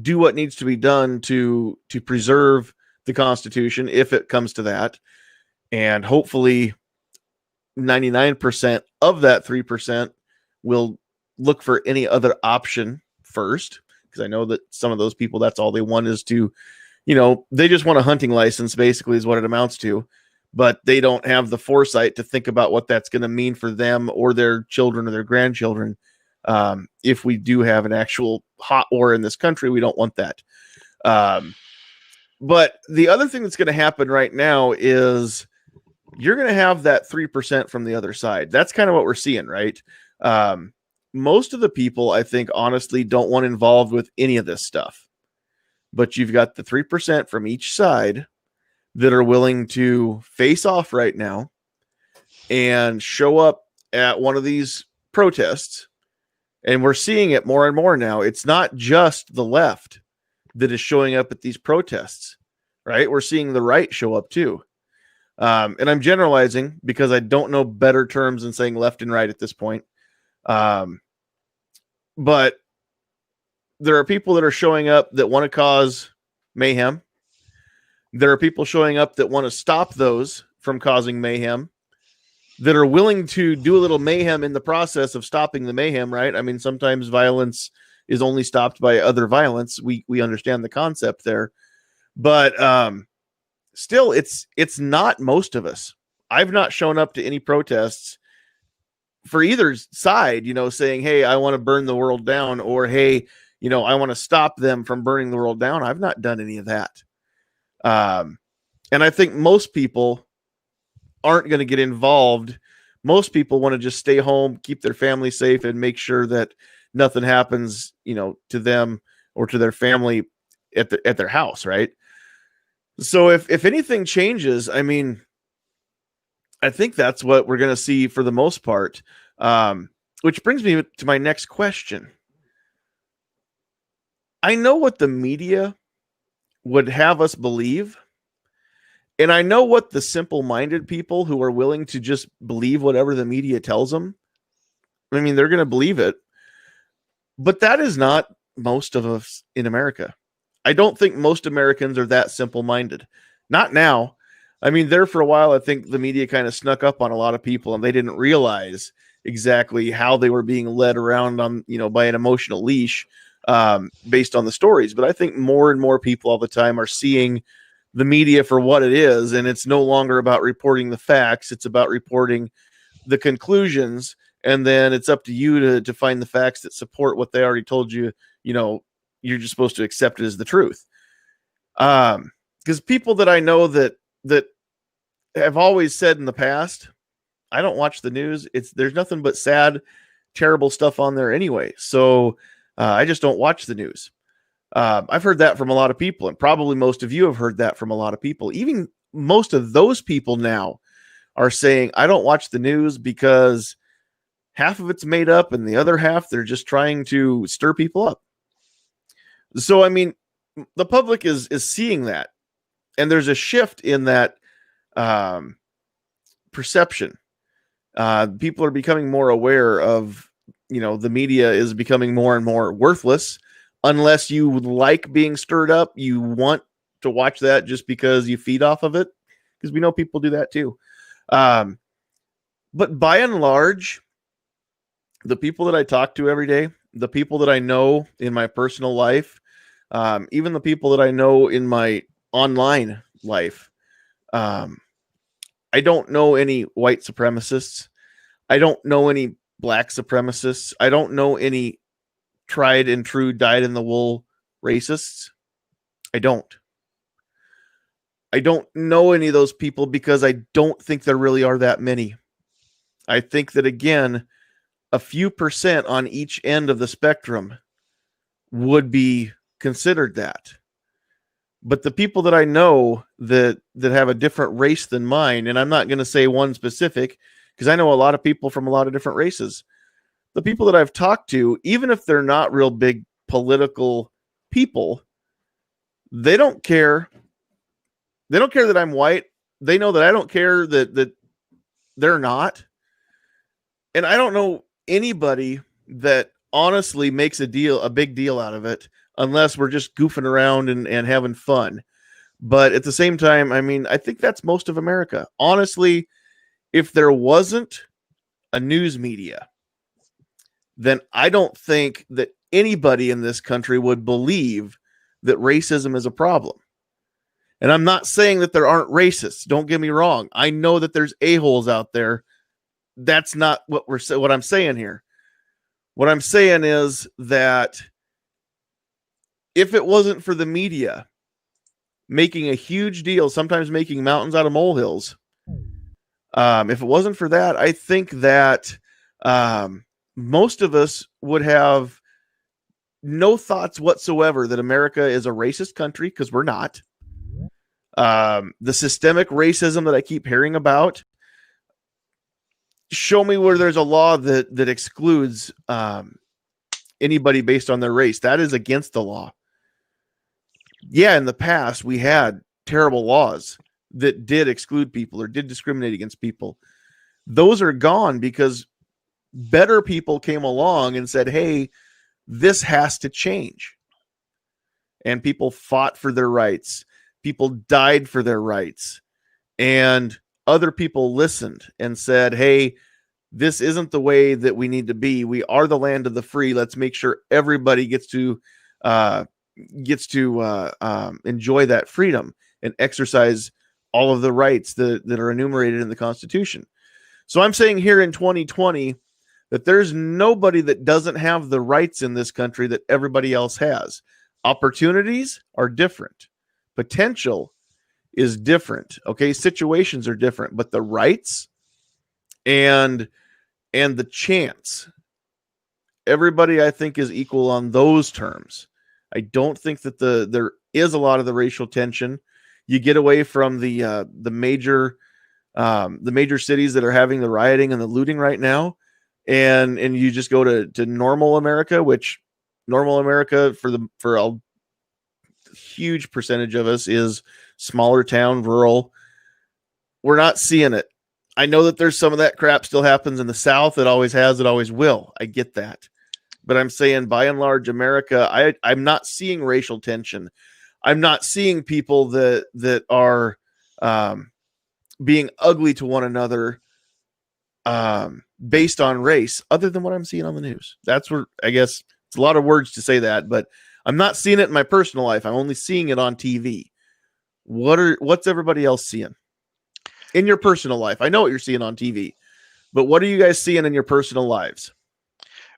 do what needs to be done to preserve the Constitution, if it comes to that. And hopefully 99% of that 3% will look for any other option first, because I know that some of those people, that's all they want is to, they just want a hunting license, basically, is what it amounts to. But they don't have the foresight to think about what that's going to mean for them or their children or their grandchildren. If we do have an actual hot war in this country, we don't want that. But the other thing that's going to happen right now is you're going to have that 3% from the other side. That's kind of what we're seeing, right? Most of the people, I think, honestly, don't want involved with any of this stuff. But you've got the 3% from each side that are willing to face off right now and show up at one of these protests. And we're seeing it more and more now. It's not just the left that is showing up at these protests, right? We're seeing the right show up too. And I'm generalizing because I don't know better terms than saying left and right at this point. But there are people that are showing up that want to cause mayhem. There are people showing up that want to stop those from causing mayhem, that are willing to do a little mayhem in the process of stopping the mayhem, right? I mean, sometimes violence is only stopped by other violence. We understand the concept there. But still, it's not most of us. I've not shown up to any protests for either side, saying, hey, I want to burn the world down, or, hey, I want to stop them from burning the world down. I've not done any of that. And I think most people aren't going to get involved. Most people want to just stay home, keep their family safe, and make sure that nothing happens, to them or to their family at their house, right? So if anything changes, I mean, I think that's what we're going to see for the most part. Which brings me to my next question. I know what the media would have us believe, and I know what the simple-minded people who are willing to just believe whatever the media tells them, I mean, they're going to believe it. But that is not most of us in America. I don't think most Americans are that simple-minded. Not now. I mean, there for a while, I think the media kind of snuck up on a lot of people, and they didn't realize exactly how they were being led around on, by an emotional leash, based on the stories. But I think more and more people all the time are seeing the media for what it is, and it's no longer about reporting the facts. It's about reporting the conclusions, and then it's up to you to find the facts that support what they already told you. You're just supposed to accept it as the truth. Because people that I know that have always said in the past, I don't watch the news. There's nothing but sad, terrible stuff on there anyway. So I just don't watch the news. I've heard that from a lot of people, and probably most of you have heard that from a lot of people. Even most of those people now are saying, I don't watch the news because half of it's made up and the other half, they're just trying to stir people up. So, I mean, the public is seeing that, and there's a shift in that perception. People are becoming more aware of, the media is becoming more and more worthless. Unless you like being stirred up, you want to watch that just because you feed off of it, because we know people do that too. But by and large, the people that I talk to every day, the people that I know in my personal life, even the people that I know in my online life, I don't know any white supremacists. I don't know any black supremacists. I don't know any tried and true, dyed in the wool racists. I don't know any of those people because I don't think there really are that many. I think that, again, a few percent on each end of the spectrum would be considered that. But the people that I know that have a different race than mine, and I'm not going to say one specific, because I know a lot of people from a lot of different races. The people that I've talked to, even if they're not real big political people, they don't care. They don't care that I'm white. They know that I don't care that they're not. And I don't know anybody that honestly makes a big deal out of it, unless we're just goofing around and having fun. But at the same time, I mean, I think that's most of America. Honestly, if there wasn't a news media, then I don't think that anybody in this country would believe that racism is a problem. And I'm not saying that there aren't racists. Don't get me wrong. I know that there's a-holes out there. That's not what I'm saying here. What I'm saying is that if it wasn't for the media making a huge deal, sometimes making mountains out of molehills, if it wasn't for that, I think that most of us would have no thoughts whatsoever that America is a racist country, because we're not. The systemic racism that I keep hearing about, show me where there's a law that excludes anybody based on their race. That is against the law. Yeah, in the past, we had terrible laws that did exclude people or did discriminate against people. Those are gone because better people came along and said, hey, this has to change. And people fought for their rights. People died for their rights. And other people listened and said, hey, this isn't the way that we need to be. We are the land of the free. Let's make sure everybody gets to enjoy that freedom and exercise all of the rights that are enumerated in the Constitution. So I'm saying here in 2020 that there's nobody that doesn't have the rights in this country that everybody else has. Opportunities are different. Potential is different. Okay, situations are different, but the rights and the chance, everybody I think is equal on those terms. I don't think that there is a lot of the racial tension. You get away from the major cities that are having the rioting and the looting right now, and you just go to normal America, which normal America for a huge percentage of us is smaller town, rural. We're not seeing it. I know that there's some of that crap still happens in the South. It always has. It always will. I get that. But I'm saying by and large, America, I'm not seeing racial tension. I'm not seeing people that are being ugly to one another based on race, other than what I'm seeing on the news. That's where, I guess it's a lot of words to say that, but I'm not seeing it in my personal life. I'm only seeing it on TV. What's everybody else seeing in your personal life? I know what you're seeing on TV, but what are you guys seeing in your personal lives?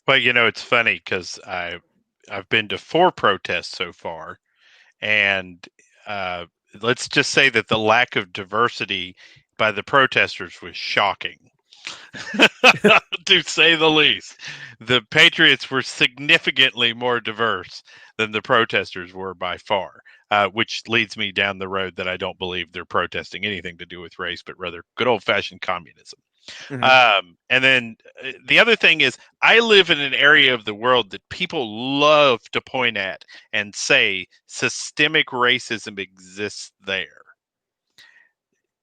Well, it's funny because I've been to 4 protests so far, and let's just say that the lack of diversity by the protesters was shocking, to say the least. The Patriots were significantly more diverse than the protesters were by far, which leads me down the road that I don't believe they're protesting anything to do with race, but rather good old-fashioned communism. Mm-hmm. And then the other thing is, I live in an area of the world that people love to point at and say systemic racism exists there.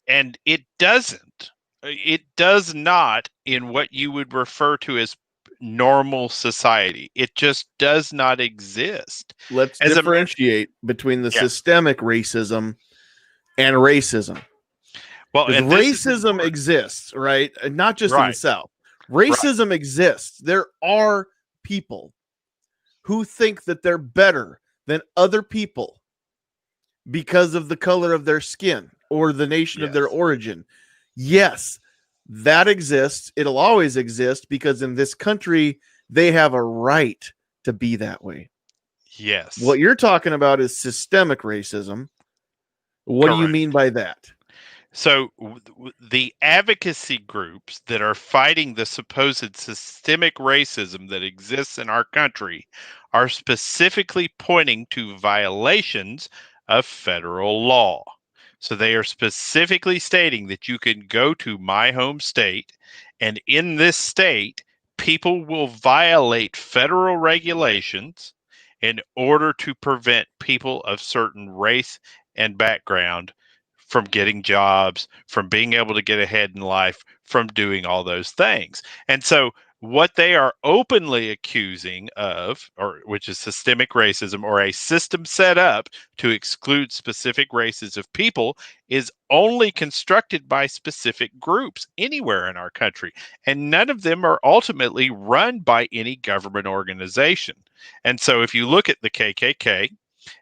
And it doesn't. It does not in what you would refer to as normal society. It just does not exist. Let's differentiate between the systemic racism and racism. Well, and racism exists, right? Not just in the South. Racism exists. There are people who think that they're better than other people because of the color of their skin or the nation of their origin. Yes, that exists. It'll always exist because in this country, they have a right to be that way. Yes. What you're talking about is systemic racism. What do you mean by that? So the advocacy groups that are fighting the supposed systemic racism that exists in our country are specifically pointing to violations of federal law. So they are specifically stating that you can go to my home state, and in this state, people will violate federal regulations in order to prevent people of certain race and background from getting jobs, from being able to get ahead in life, from doing all those things. And so what they are openly accusing of, or which is systemic racism, or a system set up to exclude specific races of people, is only constructed by specific groups anywhere in our country. And none of them are ultimately run by any government organization. And so if you look at the KKK,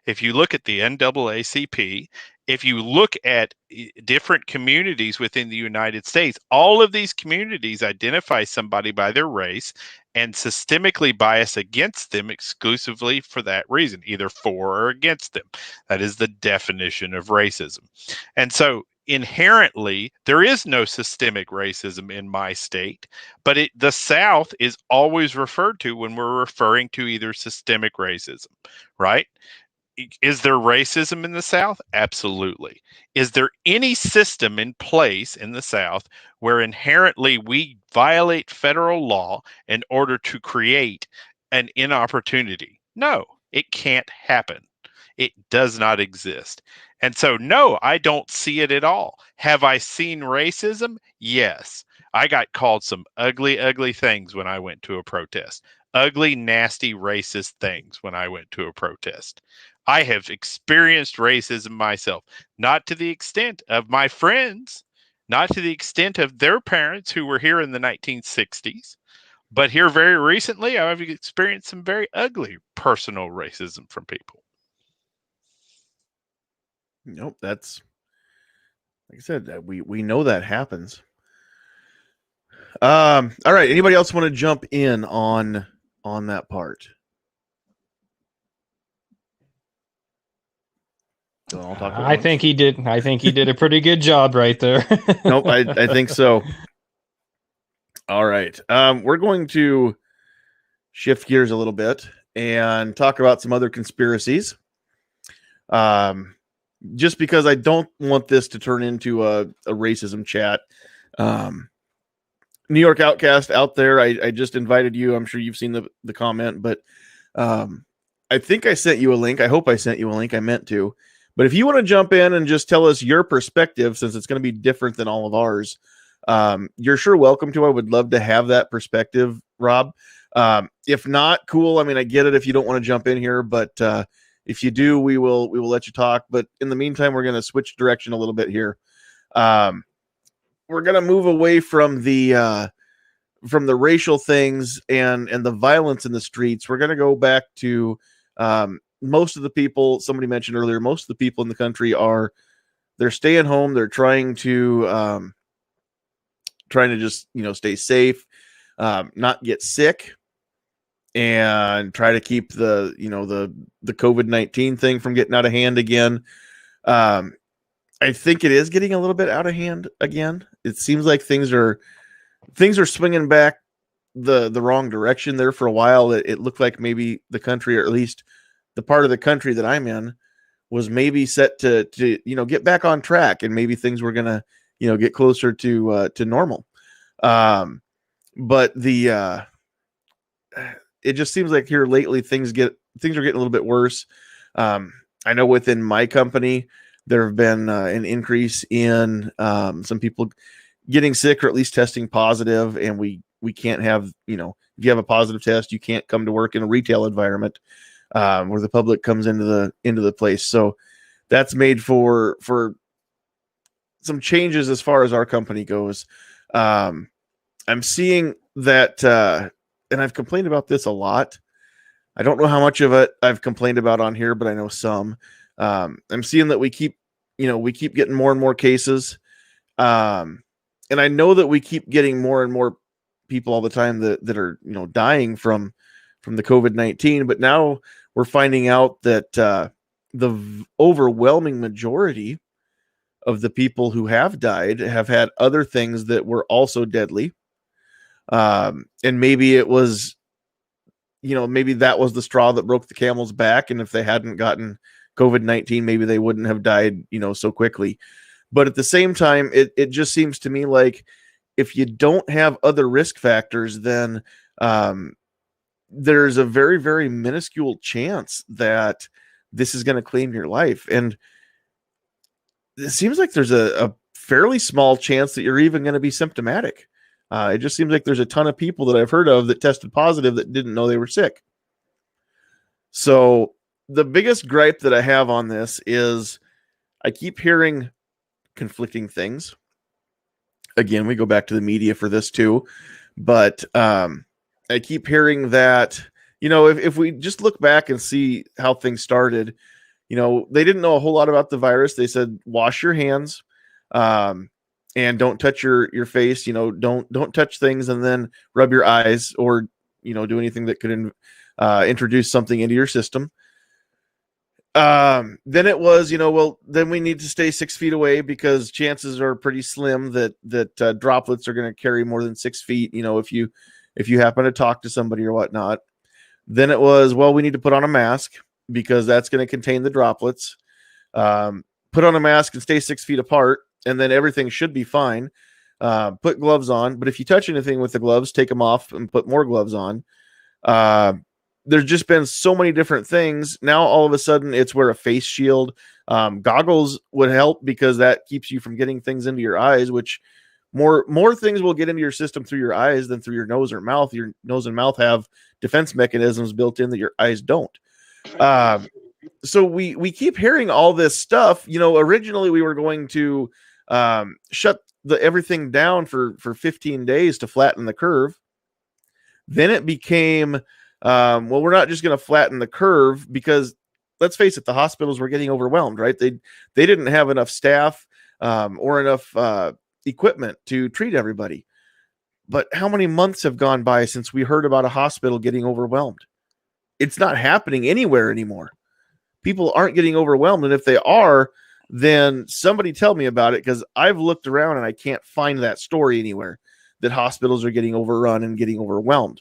if you look at the NAACP, if you look at different communities within the United States, all of these communities identify somebody by their race and systemically bias against them exclusively for that reason, either for or against them. That is the definition of racism. And so inherently, there is no systemic racism in my state, but the South is always referred to when we're referring to either systemic racism, right? Is there racism in the South? Absolutely. Is there any system in place in the South where inherently we violate federal law in order to create an inopportunity? No, it can't happen. It does not exist. And so, no, I don't see it at all. Have I seen racism? Yes. I got called some ugly, ugly things when I went to a protest. Ugly, nasty, racist things when I went to a protest. I have experienced racism myself, not to the extent of my friends, not to the extent of their parents who were here in the 1960s, but here very recently, I've experienced some very ugly personal racism from people. Nope, that's, like I said, we know that happens. All right, anybody else want to jump in on that part? I think he did a pretty good job right there. Nope, I think so. All right. We're going to shift gears a little bit and talk about some other conspiracies. Just because I don't want this to turn into a racism chat. New York Outcast out there, I just invited you. I'm sure you've seen the comment, but I think I sent you a link. I hope I sent you a link. I meant to. But if you want to jump in and just tell us your perspective, since it's going to be different than all of ours, you're sure welcome to. I would love to have that perspective, Rob. If not, cool. I mean, I get it if you don't want to jump in here, but if you do, we will let you talk. But in the meantime, we're going to switch direction a little bit here. We're gonna move away from the racial things and the violence in the streets. We're gonna go back to most of the people. Somebody mentioned earlier, most of the people in the country they're staying home. They're trying to just stay safe, not get sick, and try to keep the COVID-19 thing from getting out of hand again. I think it is getting a little bit out of hand again. It seems like things are swinging back the wrong direction there for a while. It looked like maybe the country, or at least the part of the country that I'm in, was maybe set to get back on track, and maybe things were gonna get closer to normal. But it just seems like here lately things are getting a little bit worse. I know within my company there have been an increase in some people getting sick, or at least testing positive, and we can't have, if you have a positive test, you can't come to work in a retail environment where the public comes into the place. So that's made for some changes as far as our company goes. I'm seeing that, and I've complained about this a lot. I don't know how much of it I've complained about on here, but I know some. I'm seeing that we keep getting more and more cases. And I know that we keep getting more and more people all the time that are, dying from the COVID-19, but now we're finding out that the overwhelming majority of the people who have died have had other things that were also deadly. And maybe it was, maybe that was the straw that broke the camel's back. And if they hadn't gotten COVID-19, maybe they wouldn't have died, so quickly. But at the same time, it just seems to me like if you don't have other risk factors, then there's a very, very minuscule chance that this is going to claim your life. And it seems like there's a fairly small chance that you're even going to be symptomatic. It just seems like there's a ton of people that I've heard of that tested positive that didn't know they were sick. So the biggest gripe that I have on this is I keep hearing conflicting things. Again, we go back to the media for this too, but I keep hearing that, if we just look back and see how things started, they didn't know a whole lot about the virus. They said, wash your hands, and don't touch your face, don't touch things, and then rub your eyes, or, do anything that could introduce something into your system. Then it was, then we need to stay 6 feet away because chances are pretty slim that droplets are going to carry more than 6 feet, if you happen to talk to somebody or whatnot. Then it was, well, we need to put on a mask because that's going to contain the droplets. Put on a mask and stay 6 feet apart, and then everything should be fine. Put gloves on, but if you touch anything with the gloves, take them off and put more gloves on. There's just been so many different things. Now, all of a sudden, it's wear a face shield. Goggles would help because that keeps you from getting things into your eyes, which more things will get into your system through your eyes than through your nose or mouth. Your nose and mouth have defense mechanisms built in that your eyes don't. So we keep hearing all this stuff. Originally we were going to shut everything down for 15 days to flatten the curve. Then it became, well, we're not just going to flatten the curve because, let's face it, the hospitals were getting overwhelmed, right? They didn't have enough staff or enough equipment to treat everybody. But how many months have gone by since we heard about a hospital getting overwhelmed? It's not happening anywhere anymore. People aren't getting overwhelmed. And if they are, then somebody tell me about it, because I've looked around and I can't find that story anywhere that hospitals are getting overrun and getting overwhelmed.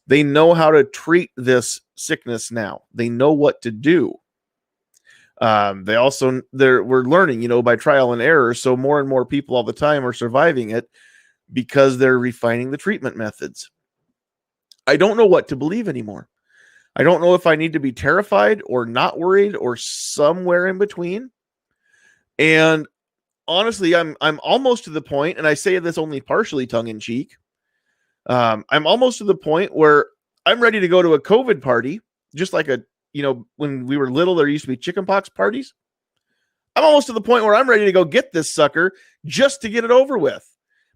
They know how to treat this sickness now. They know what to do. We're learning, by trial and error. So more and more people all the time are surviving it because they're refining the treatment methods. I don't know what to believe anymore. I don't know if I need to be terrified or not worried or somewhere in between. And honestly, I'm almost to the point, and I say this only partially tongue in cheek. I'm almost to the point where I'm ready to go to a COVID party, just like when we were little, there used to be chickenpox parties. I'm almost to the point where I'm ready to go get this sucker just to get it over with.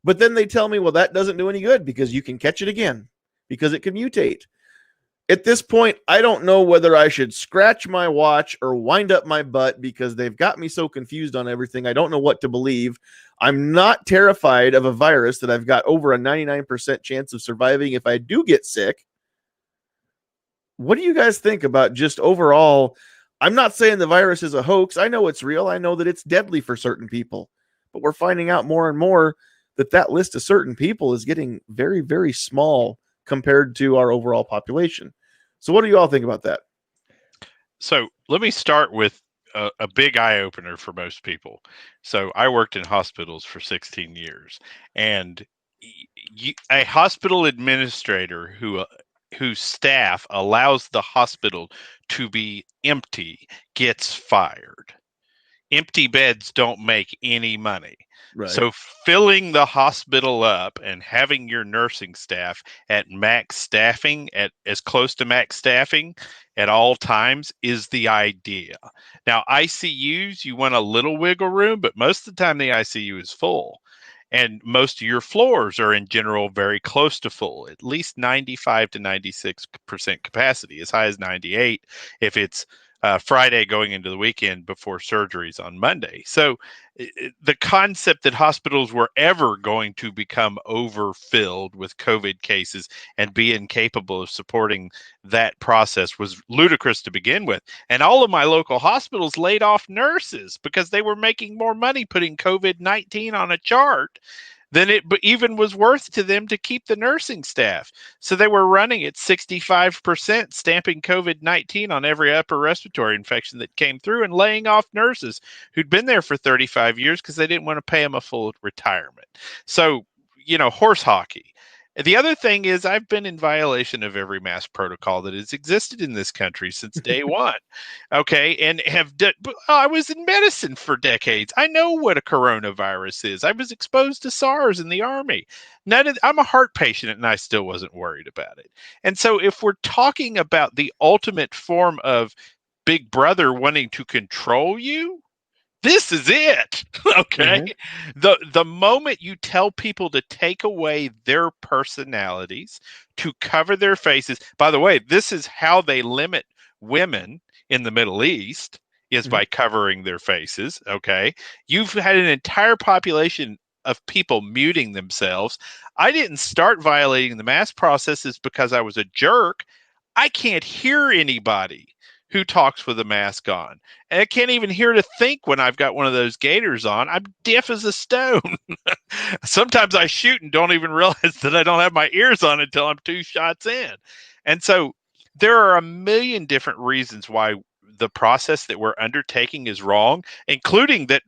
But then they tell me, well, that doesn't do any good because you can catch it again because it can mutate. At this point, I don't know whether I should scratch my watch or wind up my butt because they've got me so confused on everything. I don't know what to believe. I'm not terrified of a virus that I've got over a 99% chance of surviving if I do get sick. What do you guys think about just overall? I'm not saying the virus is a hoax. I know it's real. I know that it's deadly for certain people. But we're finding out more and more that list of certain people is getting very, very small compared to our overall population. So what do you all think about that? So let me start with a big eye opener for most people. So I worked in hospitals for 16 years, and a hospital administrator whose staff allows the hospital to be empty gets fired. Empty beds don't make any money. Right. So filling the hospital up and having your nursing staff at max staffing, at as close to max staffing at all times, is the idea. Now, ICUs, you want a little wiggle room, but most of the time the ICU is full. And most of your floors are in general very close to full, at least 95 to 96% capacity, as high as 98 if it's Friday going into the weekend before surgeries on Monday. So the concept that hospitals were ever going to become overfilled with COVID cases and be incapable of supporting that process was ludicrous to begin with. And all of my local hospitals laid off nurses because they were making more money putting COVID-19 on a chart than it even was worth to them to keep the nursing staff. So they were running at 65%, stamping COVID-19 on every upper respiratory infection that came through and laying off nurses who'd been there for 35 years because they didn't want to pay them a full retirement. So, horse hockey. The other thing is I've been in violation of every mask protocol that has existed in this country since day one. Okay. And I was in medicine for decades. I know what a coronavirus is. I was exposed to SARS in the Army. I'm a heart patient and I still wasn't worried about it. And so if we're talking about the ultimate form of Big Brother wanting to control you, this is it. Okay. Mm-hmm. The moment you tell people to take away their personalities, to cover their faces, by the way, this is how they limit women in the Middle East, is by covering their faces. Okay. You've had an entire population of people muting themselves. I didn't start violating the mask processes because I was a jerk. I can't hear anybody who talks with a mask on. And I can't even hear to think when I've got one of those gaiters on. I'm deaf as a stone. Sometimes I shoot and don't even realize that I don't have my ears on until I'm 2 shots in. And so there are a million different reasons why the process that we're undertaking is wrong, including that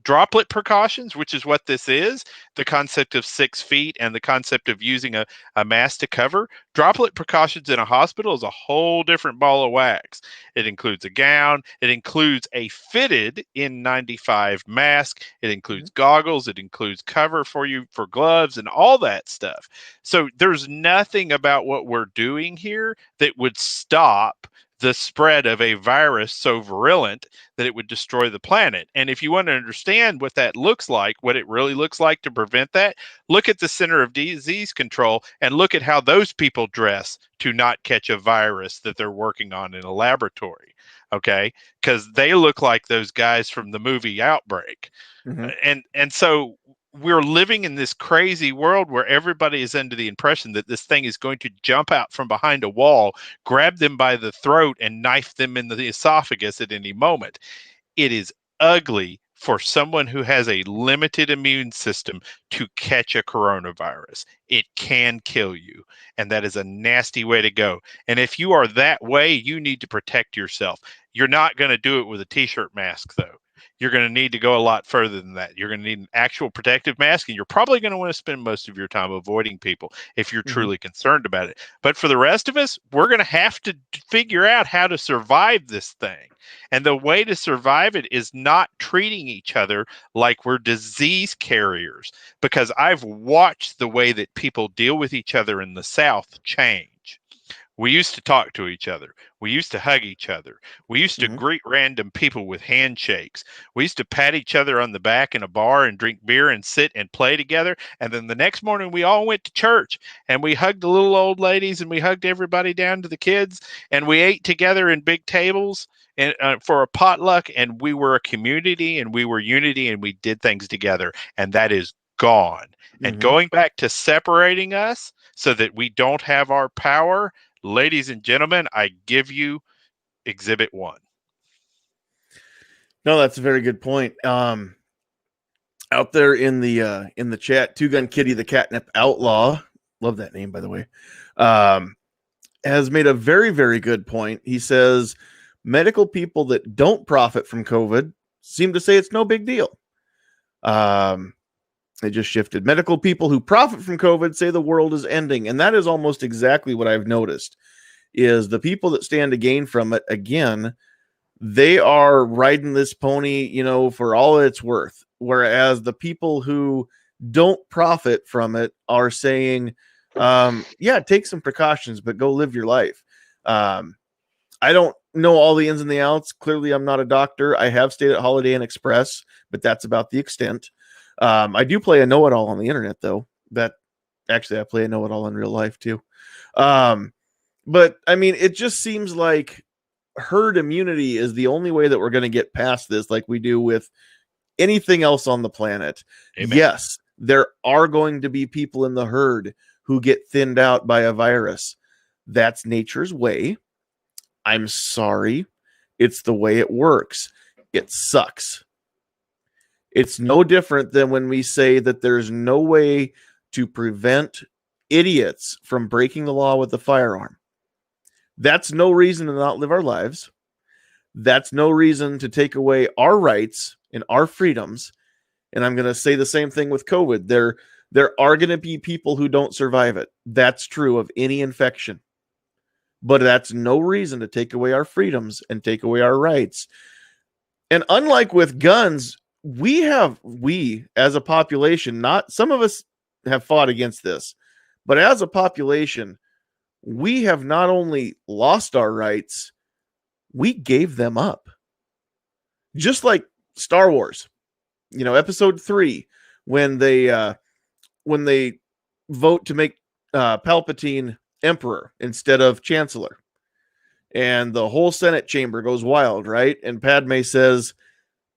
droplet precautions, which is what this is, the concept of 6 feet and the concept of using a mask to cover. Droplet precautions in a hospital is a whole different ball of wax. It includes a gown. It includes a fitted N95 mask. It includes goggles. It includes cover for you for gloves and all that stuff. So there's nothing about what we're doing here that would stop the spread of a virus so virulent that it would destroy the planet. And if you want to understand what that looks like, what it really looks like to prevent that, look at the Center of Disease Control and look at how those people dress to not catch a virus that they're working on in a laboratory. Okay? Because they look like those guys from the movie Outbreak. And so we're living in this crazy world where everybody is under the impression that this thing is going to jump out from behind a wall, grab them by the throat, and knife them in the esophagus at any moment. It is ugly for someone who has a limited immune system to catch a coronavirus. It can kill you, and that is a nasty way to go. And if you are that way, you need to protect yourself. You're not going to do it with a t-shirt mask, though. You're going to need to go a lot further than that. You're going to need an actual protective mask, and you're probably going to want to spend most of your time avoiding people if you're truly concerned about it. But for the rest of us, we're going to have to figure out how to survive this thing. And the way to survive it is not treating each other like we're disease carriers, because I've watched the way that people deal with each other in the South change. We used to talk to each other. We used to hug each other. We used to greet random people with handshakes. We used to pat each other on the back in a bar and drink beer and sit and play together. And then the next morning, we all went to church and we hugged the little old ladies and we hugged everybody down to the kids. And we ate together in big tables and for a potluck. And we were a community and we were unity and we did things together. And that is gone. And going back to separating us so that we don't have our power, ladies and gentlemen, I give you Exhibit 1. No, that's a very good point. Out there in the chat, Two Gun Kitty, the Catnip Outlaw, love that name by the way, has made a very, very good point. He says medical people that don't profit from COVID seem to say it's no big deal. They just shifted. Medical people who profit from COVID say the world is ending. And that is almost exactly what I've noticed is the people that stand to gain from it. Again, they are riding this pony, for all it's worth. Whereas the people who don't profit from it are saying, take some precautions, but go live your life. I don't know all the ins and the outs. Clearly, I'm not a doctor. I have stayed at Holiday Inn Express, but that's about the extent. I do play a know-it-all on the internet, though. I play a know-it-all in real life, too. But, I mean, it just seems like herd immunity is the only way that we're going to get past this like we do with anything else on the planet. Amen. Yes, there are going to be people in the herd who get thinned out by a virus. That's nature's way. I'm sorry. It's the way it works. It sucks. It's no different than when we say that there's no way to prevent idiots from breaking the law with a firearm. That's no reason to not live our lives. That's no reason to take away our rights and our freedoms. And I'm going to say the same thing with COVID. There are going to be people who don't survive it. That's true of any infection. But that's no reason to take away our freedoms and take away our rights. And unlike with guns, we as a population, some of us have fought against this, but as a population, we have not only lost our rights, we gave them up. Just like Star Wars, episode 3, when they vote to make Palpatine emperor instead of chancellor, and the whole Senate chamber goes wild, right? And Padme says,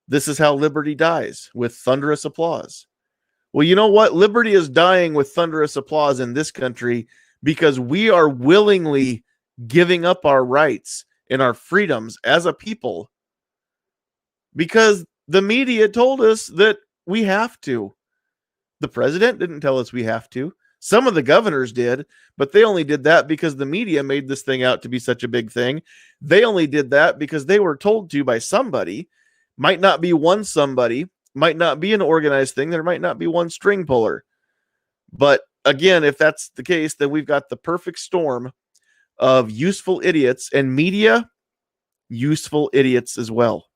"This is how liberty dies, with thunderous applause." Well, you know what? Liberty is dying with thunderous applause in this country because we are willingly giving up our rights and our freedoms as a people because the media told us that we have to. The president didn't tell us we have to. Some of the governors did, but they only did that because the media made this thing out to be such a big thing. They only did that because they were told to by somebody. Might not be one somebody, might not be an organized thing. There might not be one string puller. But again, if that's the case, then we've got the perfect storm of useful idiots and media, useful idiots as well.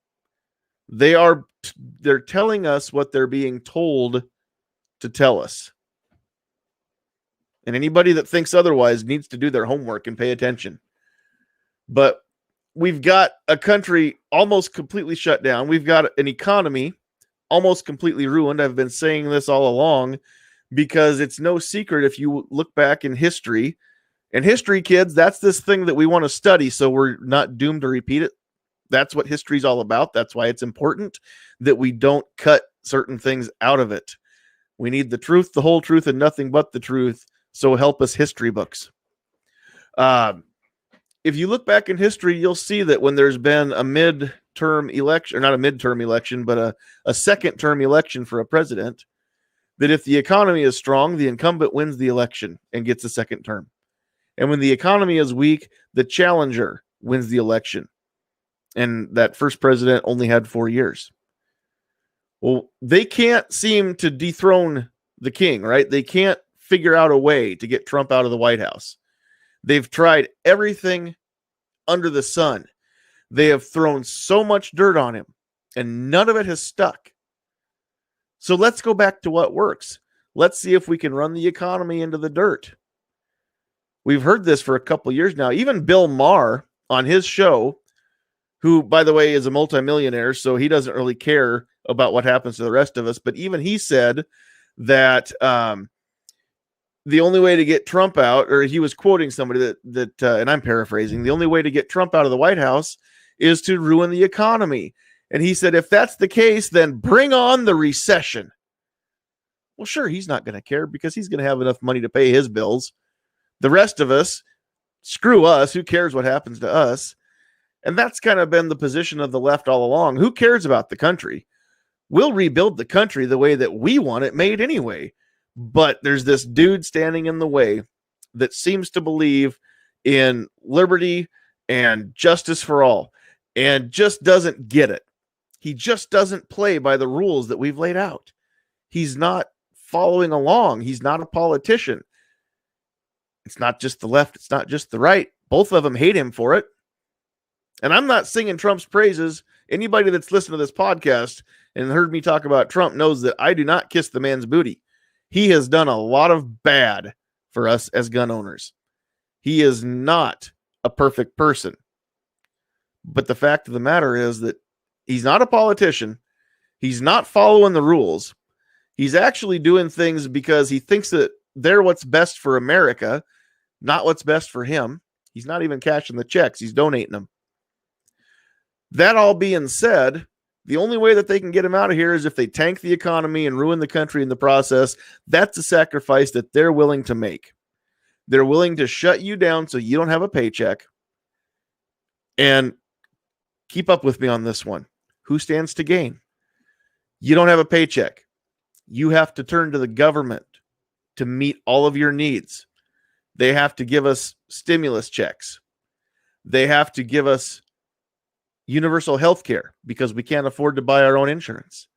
They're telling us what they're being told to tell us. And anybody that thinks otherwise needs to do their homework and pay attention. But we've got a country almost completely shut down. We've got an economy almost completely ruined. I've been saying this all along because it's no secret if you look back in history. And history, kids, that's this thing that we want to study so we're not doomed to repeat it. That's what history's all about. That's why it's important that we don't cut certain things out of it. We need the truth, the whole truth, and nothing but the truth. So help us, history books. If you look back in history, you'll see that when there's been a midterm election, or not a midterm election, but a second term election for a president, that if the economy is strong, the incumbent wins the election and gets a second term. And when the economy is weak, the challenger wins the election. And that first president only had 4 years. Well, they can't seem to dethrone the king, right? They can't figure out a way to get Trump out of the White House. They've tried everything under the sun. They have thrown so much dirt on him, and none of it has stuck. So let's go back to what works. Let's see if we can run the economy into the dirt. We've heard this for a couple years now. Even Bill Maher on his show, who, by the way, is a multimillionaire, so he doesn't really care about what happens to the rest of us. But even he said that the only way to get Trump out, or he was quoting somebody that and I'm paraphrasing, the only way to get Trump out of the White House is to ruin the economy. And he said, if that's the case, then bring on the recession. Well, sure, he's not going to care because he's going to have enough money to pay his bills. The rest of us, screw us. Who cares what happens to us? And that's kind of been the position of the left all along. Who cares about the country? We'll rebuild the country the way that we want it made anyway. But there's this dude standing in the way that seems to believe in liberty and justice for all and just doesn't get it. He just doesn't play by the rules that we've laid out. He's not following along. He's not a politician. It's not just the left. It's not just the right. Both of them hate him for it. And I'm not singing Trump's praises. Anybody that's listened to this podcast and heard me talk about Trump knows that I do not kiss the man's booty. He has done a lot of bad for us as gun owners. He is not a perfect person. But the fact of the matter is that he's not a politician. He's not following the rules. He's actually doing things because he thinks that they're what's best for America, not what's best for him. He's not even cashing the checks. He's donating them. That all being said, the only way that they can get him out of here is if they tank the economy and ruin the country in the process. That's a sacrifice that they're willing to make. They're willing to shut you down so you don't have a paycheck. And keep up with me on this one. Who stands to gain? You don't have a paycheck. You have to turn to the government to meet all of your needs. They have to give us stimulus checks. They have to give us universal health care because we can't afford to buy our own insurance.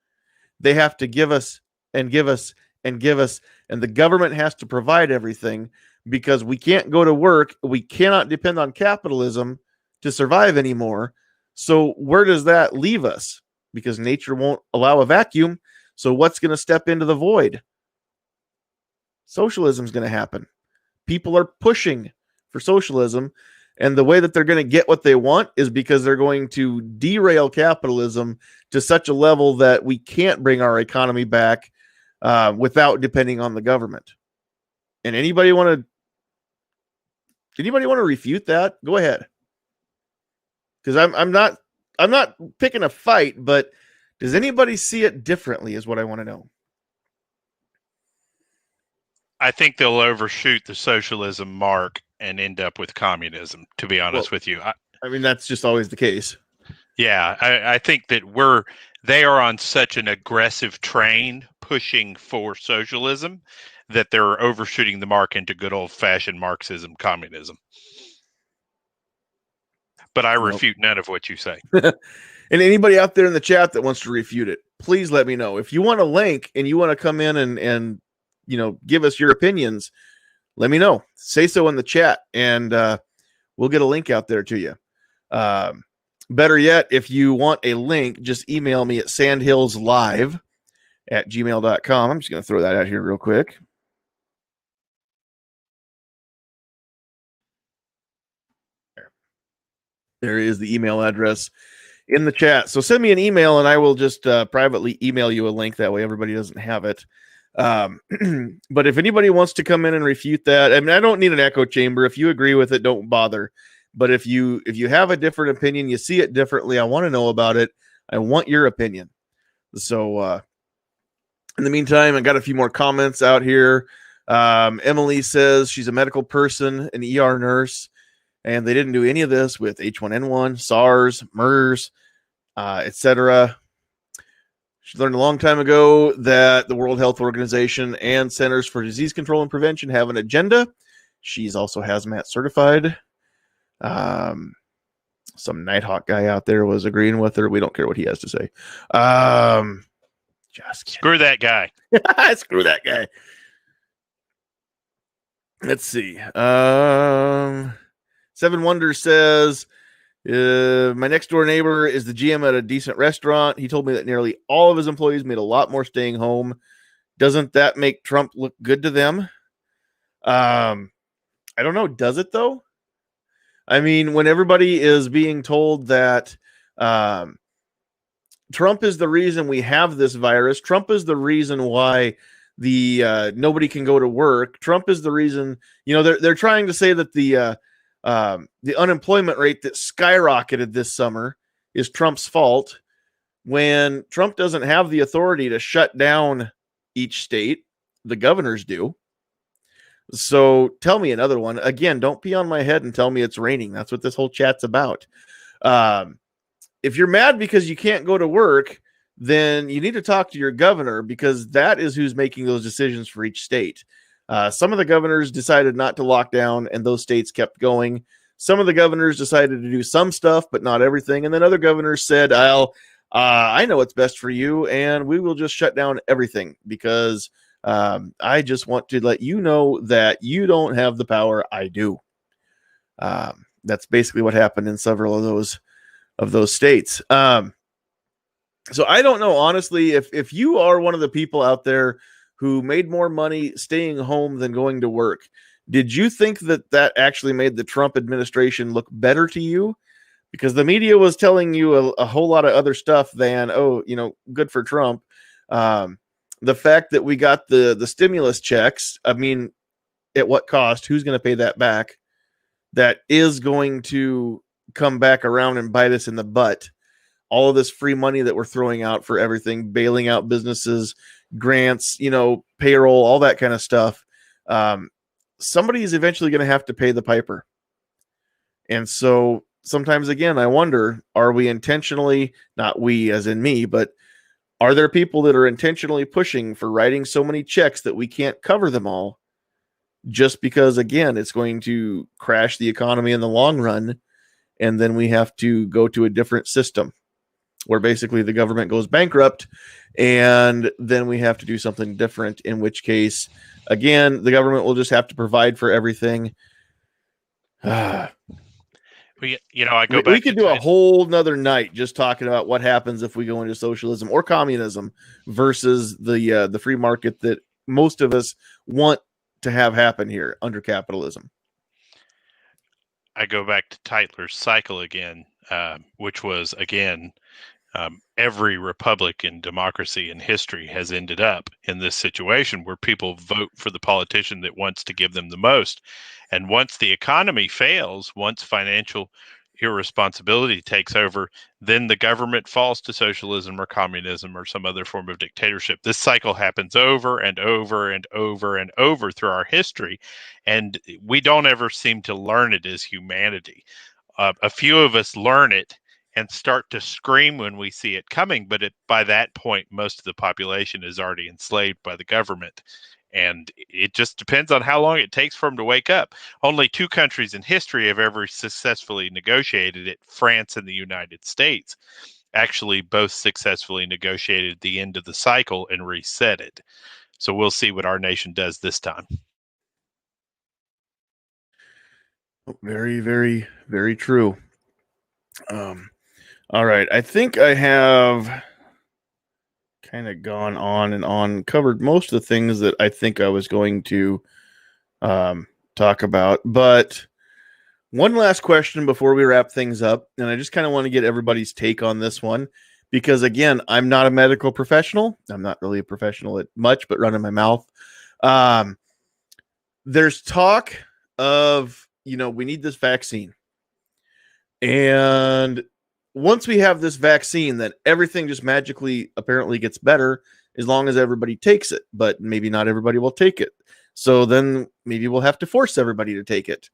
They have to give us and give us and give us, and the government has to provide everything because we can't go to work. We cannot depend on capitalism to survive anymore. So where does that leave us? Because nature won't allow a vacuum. So what's going to step into the void? Socialism is going to happen. People are pushing for socialism. And the way that they're going to get what they want is because they're going to derail capitalism to such a level that we can't bring our economy back without depending on the government. And anybody want to refute that? Go ahead. Because I'm not picking a fight, but does anybody see it differently is what I want to know. I think they'll overshoot the socialism mark and end up with communism, to be honest with you. I mean, that's just always the case. Yeah, I think that they are on such an aggressive train pushing for socialism that they're overshooting the mark into good old-fashioned Marxism, communism. But I refute none of what you say. And anybody out there in the chat that wants to refute it, please let me know. If you want a link and you want to come in and give us your opinions, let me know. Say so in the chat, and we'll get a link out there to you. Better yet, if you want a link, just email me at sandhillslive@gmail.com. I'm just going to throw that out here real quick. There is the email address in the chat. So send me an email, and I will just privately email you a link. That way everybody doesn't have it. But if anybody wants to come in and refute that, I mean, I don't need an echo chamber. If you agree with it, don't bother. But if you have a different opinion, you see it differently, I want to know about it. I want your opinion. So in the meantime, I got a few more comments out here. Emily says she's a medical person, an ER nurse, and they didn't do any of this with H1N1, SARS, MERS, etc. She learned a long time ago that the World Health Organization and Centers for Disease Control and Prevention have an agenda. She's also hazmat certified. Some Nighthawk guy out there was agreeing with her. We don't care what he has to say. Just kidding. Screw that guy. Screw that guy. Let's see. Seven Wonders says, my next door neighbor is the GM at a decent restaurant. He told me that nearly all of his employees made a lot more staying home. Doesn't that make Trump look good to them? I don't know. Does it though? I mean, when everybody is being told that Trump is the reason we have this virus, Trump is the reason why the nobody can go to work. Trump is the reason. They're trying to say that the unemployment rate that skyrocketed this summer is Trump's fault, when Trump doesn't have the authority to shut down each state. The governors do. So tell me another one. Again, don't pee on my head and tell me it's raining. That's what this whole chat's about. If you're mad because you can't go to work, then you need to talk to your governor, because that is who's making those decisions for each state. Some of the governors decided not to lock down, and those states kept going. Some of the governors decided to do some stuff, but not everything. And then other governors said, I know what's best for you, and we will just shut down everything, because I just want to let you know that you don't have the power. I do. That's basically what happened in several of those states. So I don't know, honestly, if you are one of the people out there who made more money staying home than going to work, did you think that actually made the Trump administration look better to you? Because the media was telling you a whole lot of other stuff than, good for Trump. The fact that we got the stimulus checks, I mean, at what cost? Who's going to pay that back? That is going to come back around and bite us in the butt. All of this free money that we're throwing out for everything, bailing out businesses, grants, payroll, all that kind of stuff. Somebody is eventually going to have to pay the piper. And so sometimes, again, I wonder, are we intentionally, not we as in me, but are there people that are intentionally pushing for writing so many checks that we can't cover them all, just because, again, it's going to crash the economy in the long run, and then we have to go to a different system where basically the government goes bankrupt, and then we have to do something different, in which case, again, the government will just have to provide for everything. I go back. We could do a whole nother night just talking about what happens if we go into socialism or communism versus the free market that most of us want to have happen here under capitalism. I go back to Tytler's cycle again, which was, again, every republic in democracy in history has ended up in this situation where people vote for the politician that wants to give them the most. And once the economy fails, once financial irresponsibility takes over, then the government falls to socialism or communism or some other form of dictatorship. This cycle happens over and over and over and over through our history, and we don't ever seem to learn it as humanity. A few of us learn it and start to scream when we see it coming, but by that point, most of the population is already enslaved by the government. And it just depends on how long it takes for them to wake up. Only two countries in history have ever successfully negotiated it. France and the United States actually both successfully negotiated the end of the cycle and reset it. So we'll see what our nation does this time. Very, very, very true. All right. I think I have kind of gone on and on, covered most of the things that I think I was going to talk about. But one last question before we wrap things up, and I just kind of want to get everybody's take on this one, because, again, I'm not a medical professional. I'm not really a professional at much, but running my mouth. There's talk of, we need this vaccine. And once we have this vaccine, then everything just magically apparently gets better as long as everybody takes it. But maybe not everybody will take it. So then maybe we'll have to force everybody to take it.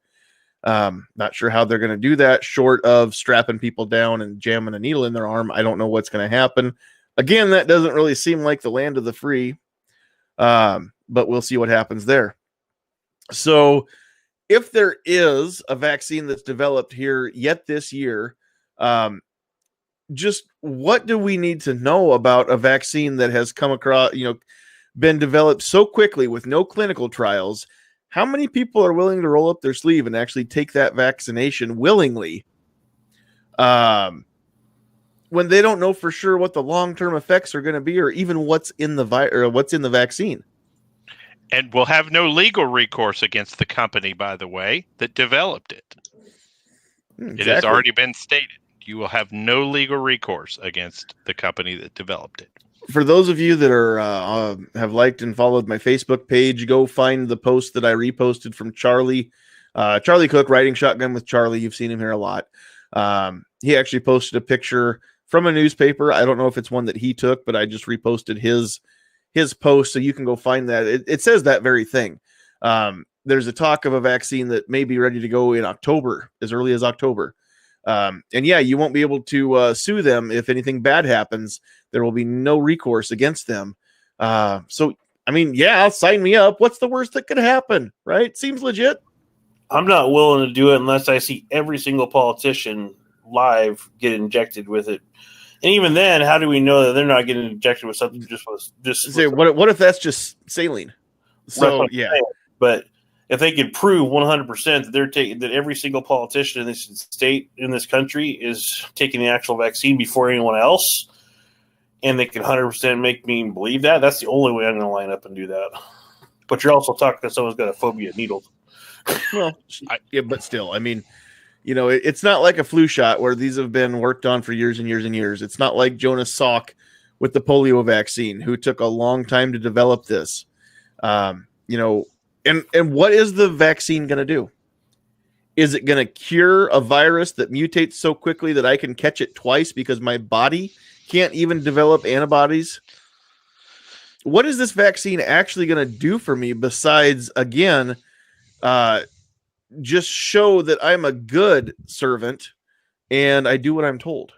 Not sure how they're going to do that, short of strapping people down and jamming a needle in their arm. I don't know what's going to happen. Again, that doesn't really seem like the land of the free. But we'll see what happens there. So if there is a vaccine that's developed here yet this year, just what do we need to know about a vaccine that has come across, been developed so quickly with no clinical trials? How many people are willing to roll up their sleeve and actually take that vaccination willingly when they don't know for sure what the long-term effects are going to be, or even what's in the vaccine? And will have no legal recourse against the company, by the way, that developed it. Exactly. It has already been stated. You will have no legal recourse against the company that developed it. For those of you that are have liked and followed my Facebook page, go find the post that I reposted from Charlie. Charlie Cook, Riding Shotgun with Charlie. You've seen him here a lot. He actually posted a picture from a newspaper. I don't know if it's one that he took, but I just reposted his post, so you can go find that. It says that very thing. There's a talk of a vaccine that may be ready to go in October, as early as October. And yeah, you won't be able to sue them if anything bad happens. There will be no recourse against them. So, I mean, yeah, sign me up. What's the worst that could happen, right? Seems legit. I'm not willing to do it unless I see every single politician live get injected with it. And even then, how do we know that they're not getting injected with something just Say, what if that's just saline? So, yeah. But if they could prove 100% that they're taking, that every single politician in this state, in this country, is taking the actual vaccine before anyone else, and they can 100% make me believe that, that's the only way I'm going to line up and do that. But you're also talking to someone who's got a phobia of needles. Well, yeah, but still, I mean, you know, it's not like a flu shot where these have been worked on for years and years and years. It's not like Jonas Salk with the polio vaccine, who took a long time to develop this. You know, and what is the vaccine going to do? Is it going to cure a virus that mutates so quickly that I can catch it twice because my body can't even develop antibodies? What is this vaccine actually going to do for me besides, again, just show that I'm a good servant and I do what I'm told?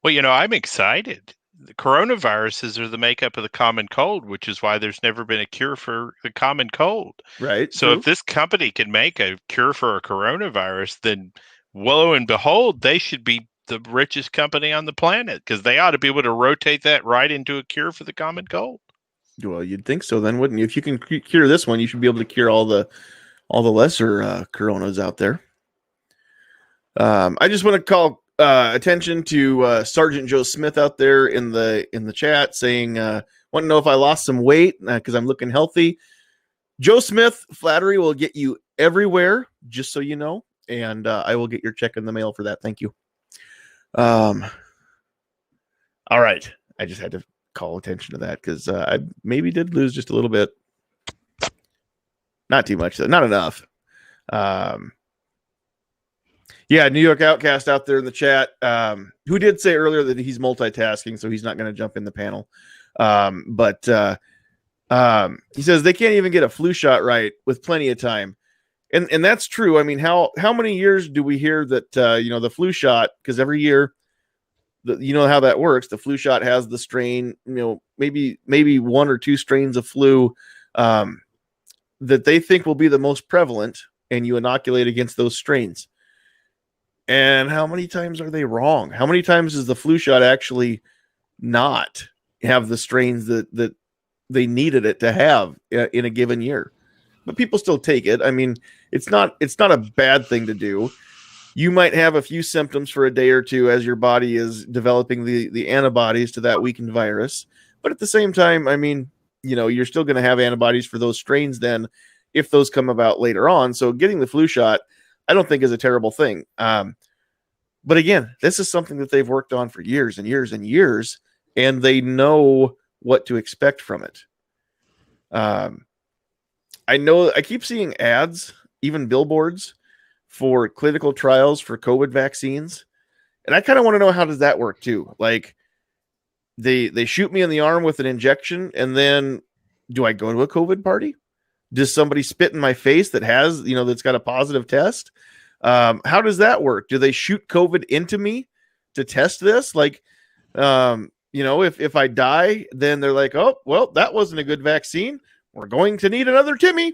Well, you know, I'm excited. The coronaviruses are the makeup of the common cold, which is why there's never been a cure for the common cold. Right. So if this company can make a cure for a coronavirus, then lo and behold, they should be the richest company on the planet, because they ought to be able to rotate that right into a cure for the common cold. Well, you'd think so then, wouldn't you? If you can cure this one, you should be able to cure all the lesser coronas out there. I just want to call attention to Sergeant Joe Smith out there in the chat saying, want to know if I lost some weight because I'm looking healthy. Joe Smith, flattery will get you everywhere, just so you know, and I will get your check in the mail for that. Thank you. All right. I just had to call attention to that because I maybe did lose just a little bit. Not too much, though. Not enough. Yeah, New York Outcast out there in the chat, who did say earlier that he's multitasking, so he's not going to jump in the panel. But he says they can't even get a flu shot right with plenty of time. And that's true. I mean, how many years do we hear that, the flu shot, because every year, you know how that works. The flu shot has the strain, maybe one or two strains of flu that they think will be the most prevalent, and you inoculate against those strains. And how many times are they wrong? How many times does the flu shot actually not have the strains that they needed it to have in a given year? But people still take it. I mean, it's not a bad thing to do. You might have a few symptoms for a day or two as your body is developing the antibodies to that weakened virus. But at the same time, I mean, you're still going to have antibodies for those strains then if those come about later on. So getting the flu shot, I don't think is a terrible thing. But again, this is something that they've worked on for years and years and years, and they know what to expect from it. I know I keep seeing ads, even billboards, for clinical trials for COVID vaccines. And I kind of want to know, how does that work too? Like they shoot me in the arm with an injection, and then do I go to a COVID party? Does somebody spit in my face that has, that's got a positive test? How does that work? Do they shoot COVID into me to test this? Like, if I die, then they're like, oh, well, that wasn't a good vaccine. We're going to need another Timmy.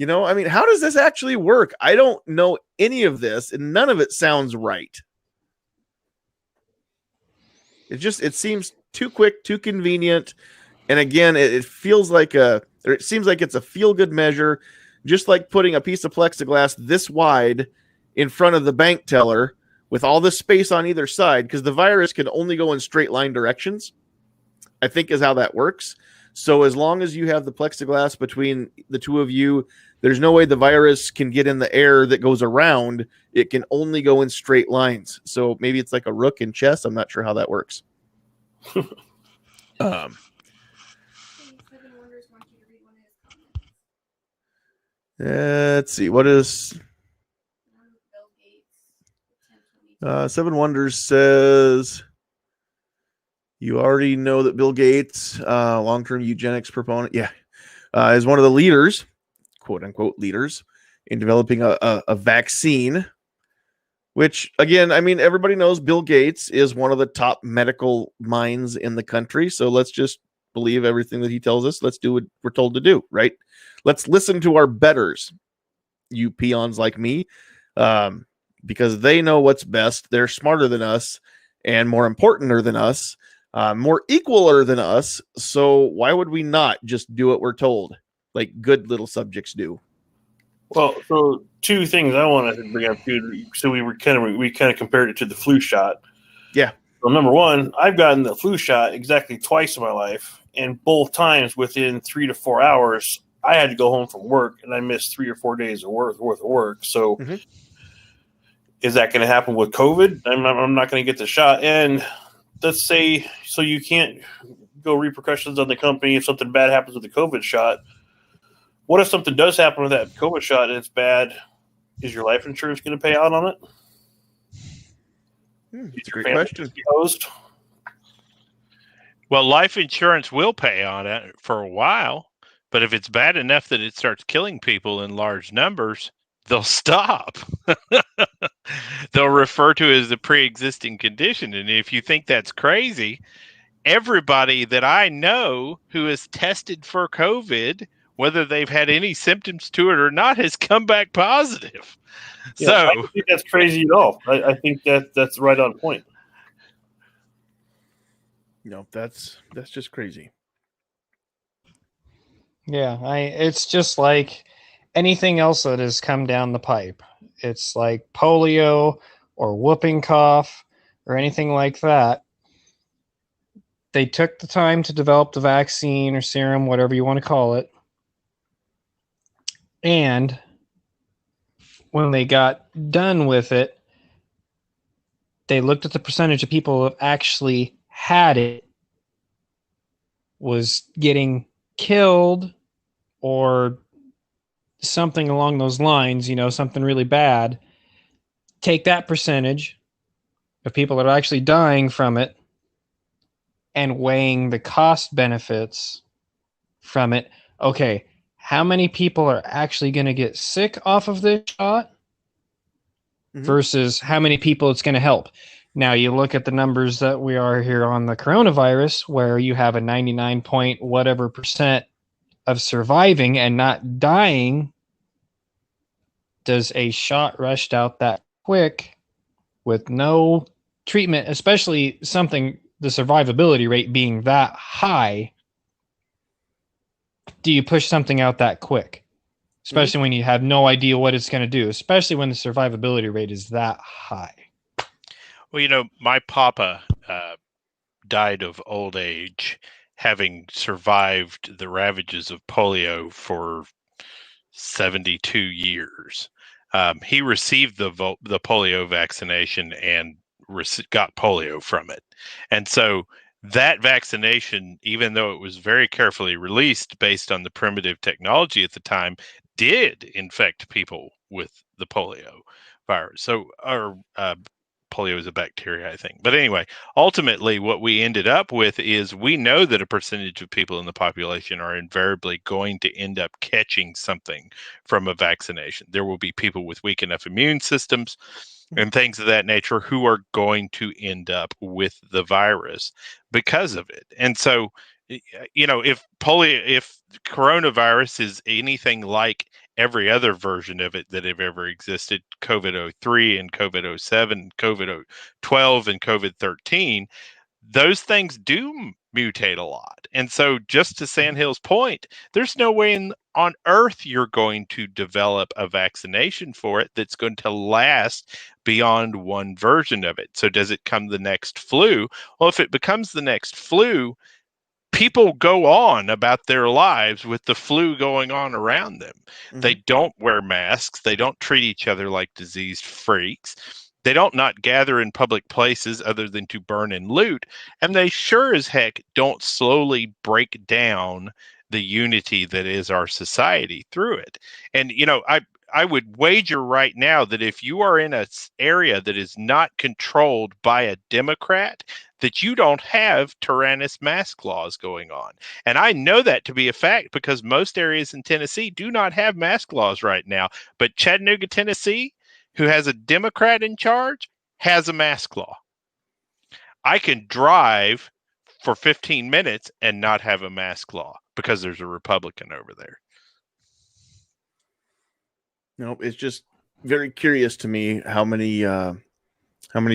I mean, how does this actually work? I don't know any of this, and none of it sounds right. It seems too quick, too convenient. And again, it feels like it seems like it's a feel-good measure, just like putting a piece of plexiglass this wide in front of the bank teller with all this space on either side, because the virus can only go in straight line directions, I think is how that works. So as long as you have the plexiglass between the two of you, there's no way the virus can get in the air that goes around. It can only go in straight lines. So maybe it's like a rook in chess. I'm not sure how that works. Let's see. What is Seven Wonders says you already know that Bill Gates, long-term eugenics proponent, is one of the leaders, quote unquote leaders, in developing a vaccine. Which, again, I mean, everybody knows Bill Gates is one of the top medical minds in the country. So let's just believe everything that he tells us. Let's do what we're told to do, right? Let's listen to our betters, you peons like me, because they know what's best. They're smarter than us and more importanter than us, more equaler than us. So why would we not just do what we're told, like good little subjects do? Well, so two things I wanted to bring up too. So we kind of compared it to the flu shot. Yeah. Well, number one, I've gotten the flu shot exactly twice in my life, and both times within 3 to 4 hours, I had to go home from work, and I missed 3 or 4 days worth of work. So, is that going to happen with COVID? I'm not going to get the shot, and let's say so you can't go repercussions on the company if something bad happens with the COVID shot. What if something does happen with that COVID shot and it's bad? Is your life insurance going to pay out on it? It's a great question. Well, life insurance will pay on it for a while, but if it's bad enough that it starts killing people in large numbers, they'll stop. They'll refer to it as a pre-existing condition. And if you think that's crazy, everybody that I know who is tested for COVID, whether they've had any symptoms to it or not, has come back positive. Yeah, So I don't think that's crazy at all. I think that's right on point. No, that's just crazy. Yeah, it's just like anything else that has come down the pipe. It's like polio or whooping cough or anything like that. They took the time to develop the vaccine or serum, whatever you want to call it. And when they got done with it, they looked at the percentage of people who actually had it, was getting killed or something along those lines, something really bad. Take that percentage of people that are actually dying from it and weighing the cost benefits from it. Okay, how many people are actually going to get sick off of this shot versus how many people it's going to help? Now, you look at the numbers that we are here on the coronavirus, where you have a 99 point whatever percent of surviving and not dying. Does a shot rushed out that quick with no treatment, especially something, the survivability rate being that high, do you push something out that quick? Especially when you have no idea what it's going to do, especially when the survivability rate is that high. Well, my papa died of old age, having survived the ravages of polio for 72 years. He received the polio vaccination and got polio from it. And so that vaccination, even though it was very carefully released based on the primitive technology at the time, did infect people with the polio virus. So, polio is a bacteria, I think. But anyway, ultimately, what we ended up with is we know that a percentage of people in the population are invariably going to end up catching something from a vaccination. There will be people with weak enough immune systems and things of that nature who are going to end up with the virus because of it. And so, if coronavirus is anything like every other version of it that have ever existed, COVID-03 and COVID-07, COVID-12 and COVID-13, those things do mutate a lot. And so just to Sandhills' point, there's no way on earth you're going to develop a vaccination for it that's going to last beyond one version of it. So does it come the next flu? Well, if it becomes the next flu, people go on about their lives with the flu going on around them. They don't wear masks. They don't treat each other like diseased freaks. They don't not gather in public places other than to burn and loot. And they sure as heck don't slowly break down the unity that is our society through it. And, you know, I would wager right now that if you are in an area that is not controlled by a Democrat, that you don't have tyrannous mask laws going on. And I know that to be a fact because most areas in Tennessee do not have mask laws right now. But Chattanooga, Tennessee, who has a Democrat in charge, has a mask law. I can drive for 15 minutes and not have a mask law because there's a Republican over there. No, it's just very curious to me how many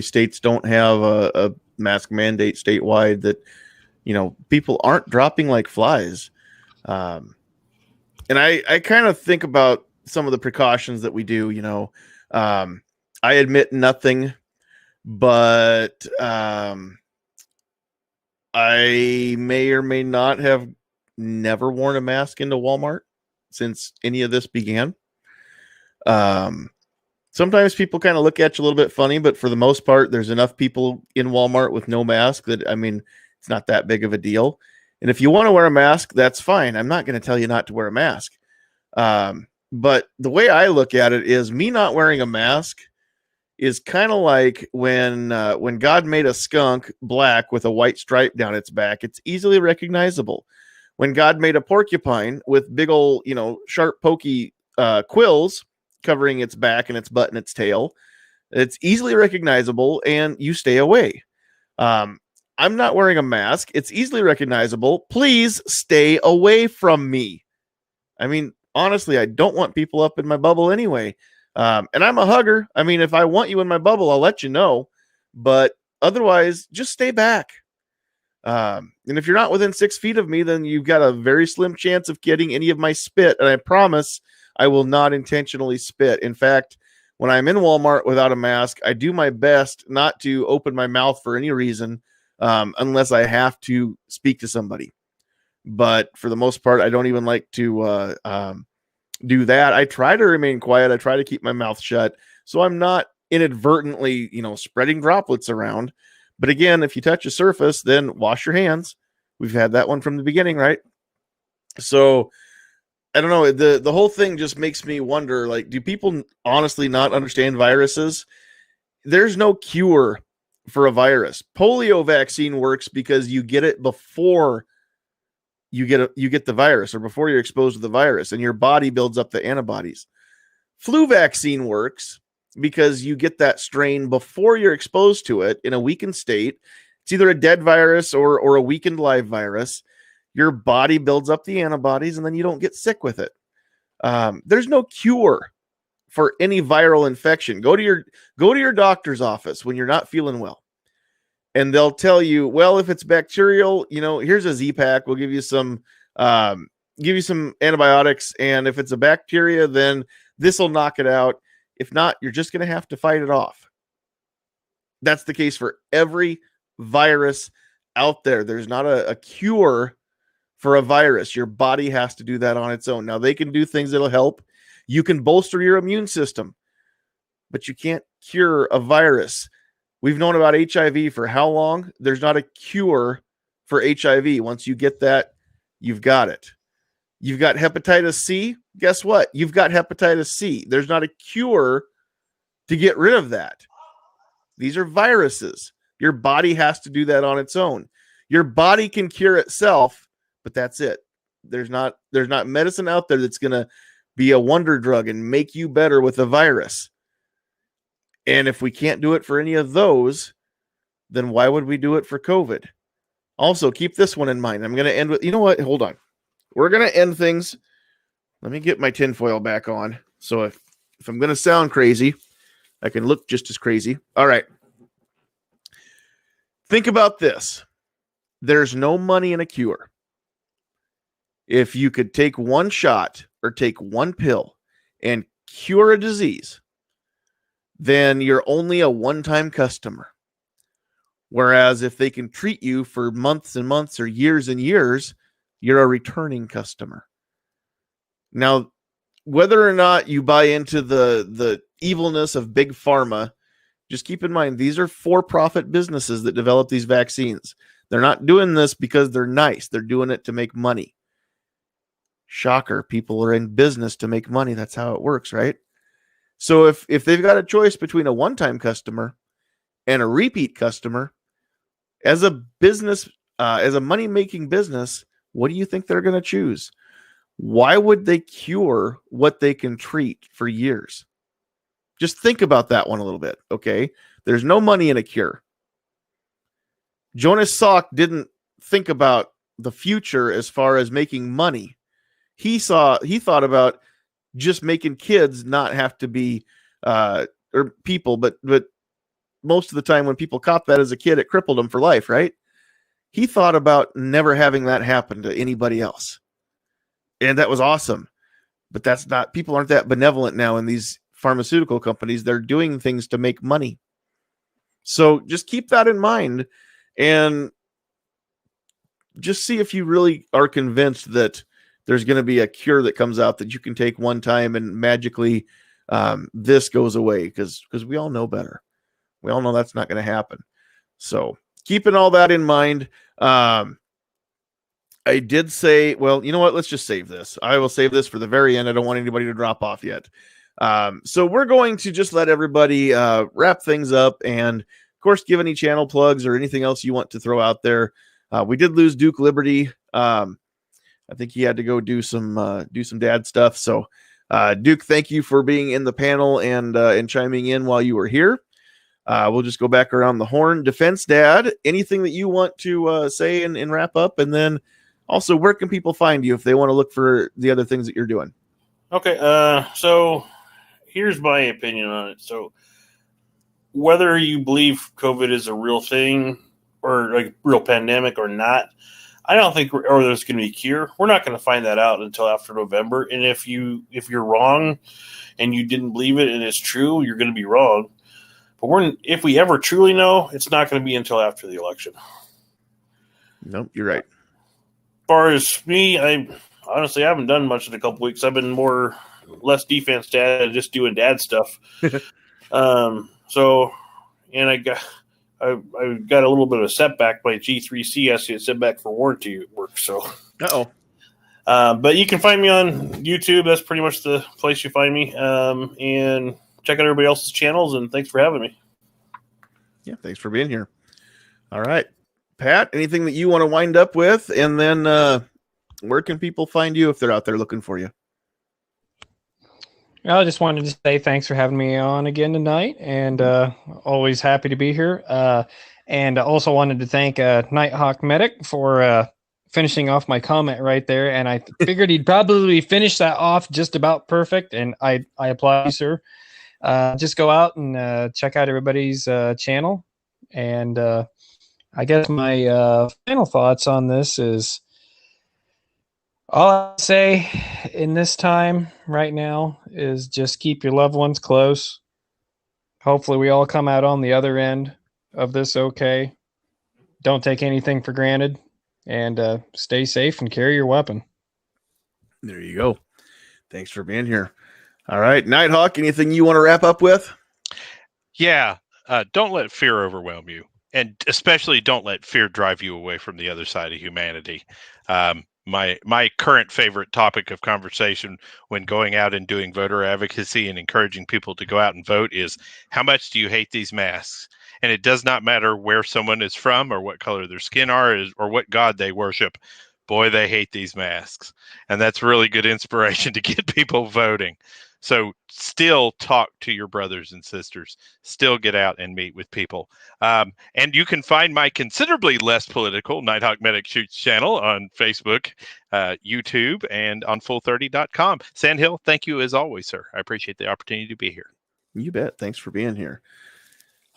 states don't have a mask mandate statewide that, you know, people aren't dropping like flies. And I kind of think about some of the precautions that we do, you know. I admit nothing, but I may or may not have never worn a mask into Walmart since any of this began. Sometimes people kind of look at you a little bit funny, but for the most part, there's enough people in Walmart with no mask that, I mean, it's not that big of a deal. And if you want to wear a mask, that's fine. I'm not going to tell you not to wear a mask. But the way I look at it is me not wearing a mask is kind of like when God made a skunk black with a white stripe down its back. It's easily recognizable. When God made a porcupine with big old, you know, sharp, pokey quills covering its back and its butt and its tail, it's easily recognizable, and you stay away. I'm not wearing a mask. It's easily recognizable. Please stay away from me. I mean, honestly, I don't want people up in my bubble anyway. And I'm a hugger. I mean, if I want you in my bubble, I'll let you know. But otherwise, just stay back. And if you're not within 6 feet of me, then you've got a very slim chance of getting any of my spit. And I promise I will not intentionally spit. In fact, when I'm in Walmart without a mask, I do my best not to open my mouth for any reason, unless I have to speak to somebody. But for the most part, I don't even like to do that. I try to remain quiet. I try to keep my mouth shut so I'm not inadvertently, you know, spreading droplets around. But again, if you touch a surface, then wash your hands. We've had that one from the beginning, right? So I don't know. The whole thing just makes me wonder, like, do people honestly not understand viruses? There's no cure for a virus. Polio vaccine works because you get it before you get the virus, or before you're exposed to the virus, and your body builds up the antibodies. Flu vaccine works because you get that strain before you're exposed to it in a weakened state. It's either a dead virus or a weakened live virus. Your body builds up the antibodies, and then you don't get sick with it. There's no cure for any viral infection. Go to your doctor's office when you're not feeling well, and they'll tell you, well, if it's bacterial, you know, here's a Z-Pack. We'll give you some antibiotics, and if it's a bacteria, then this will knock it out. If not, you're just going to have to fight it off. That's the case for every virus out there. There's not a cure for a virus. Your body has to do that on its own. Now, they can do things that'll help. You can bolster your immune system, but you can't cure a virus. We've known about HIV for how long? There's not a cure for HIV. Once you get that, you've got it. You've got hepatitis C. Guess what? You've got hepatitis C. There's not a cure to get rid of that. These are viruses. Your body has to do that on its own. Your body can cure itself, but that's it. There's not medicine out there that's going to be a wonder drug and make you better with a virus. And if we can't do it for any of those, then why would we do it for COVID? Also, keep this one in mind. I'm going to end with, you know what? Hold on. We're going to end things. Let me get my tinfoil back on. So if I'm going to sound crazy, I can look just as crazy. All right. Think about this. There's no money in a cure. If you could take one shot or take one pill and cure a disease, then you're only a one-time customer. Whereas if they can treat you for months and months or years and years, you're a returning customer. Now, whether or not you buy into the evilness of big pharma, just keep in mind, these are for-profit businesses that develop these vaccines. They're not doing this because they're nice. They're doing it to make money. Shocker. People are in business to make money. That's how it works, right? So if they've got a choice between a one-time customer and a repeat customer, as a business, as a money-making business, what do you think they're going to choose? Why would they cure what they can treat for years? Just think about that one a little bit, okay? There's no money in a cure. Jonas Salk didn't think about the future as far as making money. He thought about just making kids not have to be, or people, but most of the time when people caught that as a kid, it crippled them for life, right? He thought about never having that happen to anybody else. And that was awesome. But that's not, people aren't that benevolent now in these pharmaceutical companies. They're doing things to make money. So just keep that in mind and just see if you really are convinced that there's going to be a cure that comes out that you can take one time and magically this goes away, because we all know better. We all know that's not going to happen. So keeping all that in mind, I did say, well, you know what? Let's just save this. I will save this for the very end. I don't want anybody to drop off yet. So we're going to just let everybody wrap things up, and of course, give any channel plugs or anything else you want to throw out there. We did lose Duke Liberty. I think he had to go do some dad stuff. So Duke, thank you for being in the panel and chiming in while you were here. We'll just go back around the horn. Defense Dad, anything that you want to say and wrap up? And then also, where can people find you if they want to look for the other things that you're doing? Okay, so here's my opinion on it. So whether you believe COVID is a real thing or like real pandemic or not, I don't think or there's going to be a cure. We're not going to find that out until after November. And if you're wrong and you didn't believe it and it's true, you're going to be wrong. But if we ever truly know, it's not going to be until after the election. Nope, you're right. As far as me, I haven't done much in a couple weeks. I've been less defense dad and just doing dad stuff. So, and I got a little bit of a setback. My G3C has to get sent back for warranty work. So, but you can find me on YouTube. That's pretty much the place you find me. And check out everybody else's channels. And thanks for having me. Yeah, thanks for being here. All right, Pat, anything that you want to wind up with, and then where can people find you if they're out there looking for you? I just wanted to say thanks for having me on again tonight, and always happy to be here. And I also wanted to thank Nighthawk Medic for finishing off my comment right there. And I figured he'd probably finish that off just about perfect, and I applaud you, sir. Just go out and check out everybody's channel. And I guess my final thoughts on this is, all I'll say in this time right now is just keep your loved ones close. Hopefully we all come out on the other end of this okay. Don't take anything for granted, and stay safe and carry your weapon. There you go. Thanks for being here. All right, Nighthawk, anything you want to wrap up with? Yeah, don't let fear overwhelm you. And especially don't let fear drive you away from the other side of humanity. My current favorite topic of conversation when going out and doing voter advocacy and encouraging people to go out and vote is, how much do you hate these masks? And it does not matter where someone is from or what color their skin are or what God they worship. Boy, they hate these masks. And that's really good inspiration to get people voting. So still talk to your brothers and sisters. Still get out and meet with people. And you can find my considerably less political Nighthawk Medic Shoots channel on Facebook, YouTube, and on Full30.com. Sandhill, thank you as always, sir. I appreciate the opportunity to be here. You bet. Thanks for being here.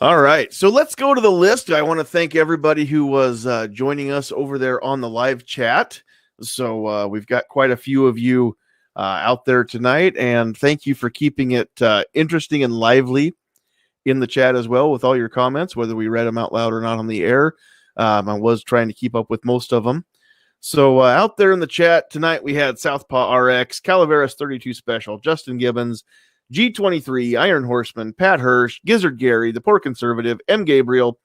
All right. So let's go to the list. I want to thank everybody who was joining us over there on the live chat. So we've got quite a few of you out there tonight, and thank you for keeping it interesting and lively. in the chat as well with all your comments, whether we read them out loud or not on the air. I was trying to keep up with most of them. So out there in the chat tonight, we had Southpaw RX, Calaveras 32 Special, Justin Gibbons, G23, Iron Horseman, Pat Hirsch, Gizzard Gary, The Poor Conservative, M. Gabriel,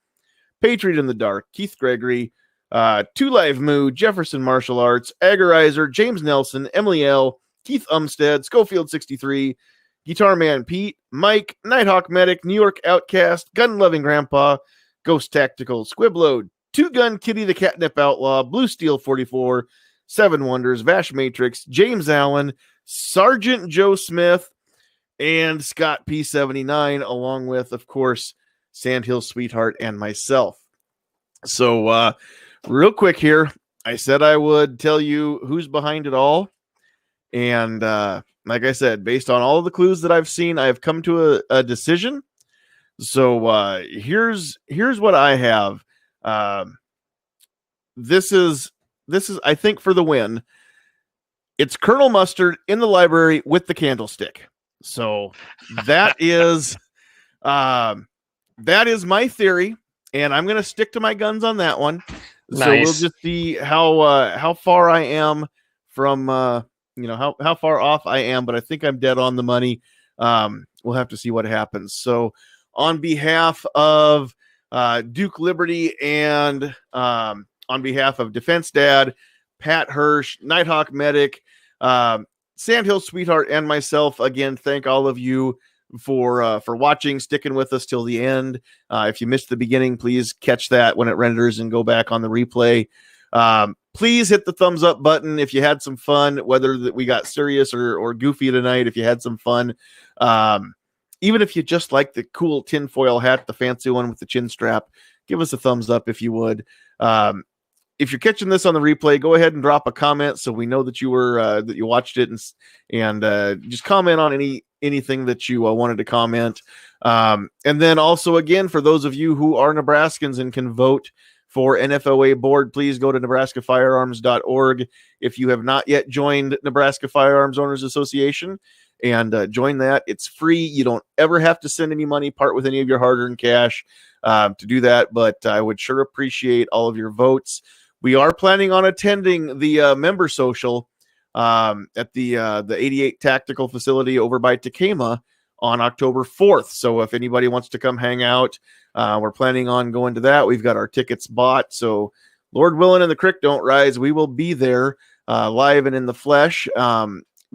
Patriot in the Dark, Keith Gregory, Two Live Moo, Jefferson Martial Arts, Agorizer, James Nelson, Emily L., Keith Umstead, Schofield 63, Guitar Man Pete, Mike, Nighthawk Medic, New York Outcast, Gun Loving Grandpa, Ghost Tactical, Squibload, Two Gun Kitty the Catnip Outlaw, Blue Steel 44, Seven Wonders, Vash Matrix, James Allen, Sergeant Joe Smith, and Scott P79, along with, of course, Sandhills Sweetheart and myself. So, real quick here, I said I would tell you who's behind it all. And like I said, based on all of the clues that I've seen, I've come to a decision. So here's what I have. This is I think for the win. It's Colonel Mustard in the library with the candlestick. So that is my theory, and I'm going to stick to my guns on that one. Nice. So we'll just see how far I am from how far off I am, but I think I'm dead on the money. We'll have to see what happens. So on behalf of Duke Liberty and on behalf of Defense Dad, Pat Hirsch, Nighthawk Medic, Sandhills Sweetheart, and myself, again, thank all of you for watching, sticking with us till the end. If you missed the beginning, please catch that when it renders and go back on the replay. Please hit the thumbs up button if you had some fun, whether that we got serious or goofy tonight. If you had some fun, even if you just like the cool tinfoil hat, the fancy one with the chin strap, give us a thumbs up if you would. If you're catching this on the replay, go ahead and drop a comment so we know that you were that you watched it, and just comment on anything that you wanted to comment. And then also, again, for those of you who are Nebraskans and can vote for NFOA board, please go to nebraskafirearms.org if you have not yet joined Nebraska Firearms Owners Association, and join that. It's free. You don't ever have to send any money, part with any of your hard-earned cash to do that, but I would sure appreciate all of your votes. We are planning on attending the member social at the 88 Tactical Facility over by Takema on October 4th. So if anybody wants to come hang out, we're planning on going to that. We've got our tickets bought. So Lord willing and the creek don't rise, we will be there live and in the flesh,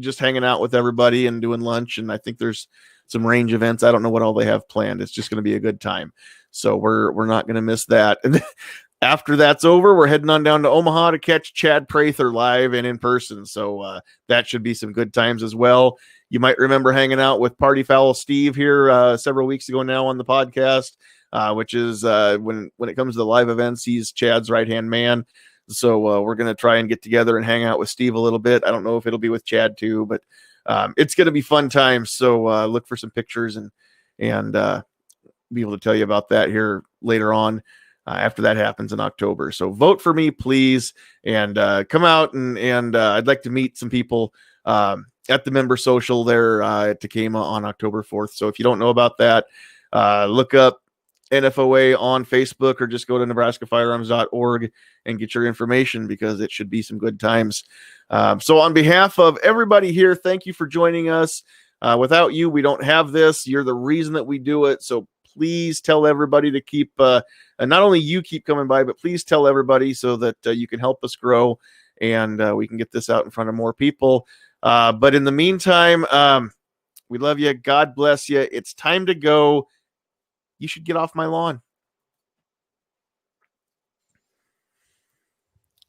just hanging out with everybody and doing lunch. And I think there's some range events. I don't know what all they have planned. It's just going to be a good time. So we're not going to miss that. And after that's over, we're heading on down to Omaha to catch Chad Prather live and in person. So that should be some good times as well. You might remember hanging out with Party Foul Steve here several weeks ago now on the podcast, which is when it comes to the live events, he's Chad's right-hand man. So we're going to try and get together and hang out with Steve a little bit. I don't know if it'll be with Chad too, but it's going to be fun times. So look for some pictures and be able to tell you about that here later on. After that happens in October. So vote for me, please, and come out and I'd like to meet some people at the member social there at Takema on October 4th. So if you don't know about that, look up NFOA on Facebook or just go to nebraskafirearms.org and get your information, because it should be some good times. So on behalf of everybody here, thank you for joining us. Without you, we don't have this. You're the reason that we do it. So please tell everybody to keep, and not only you keep coming by, but please tell everybody so that you can help us grow and we can get this out in front of more people. But in the meantime, we love you. God bless you. It's time to go. You should get off my lawn.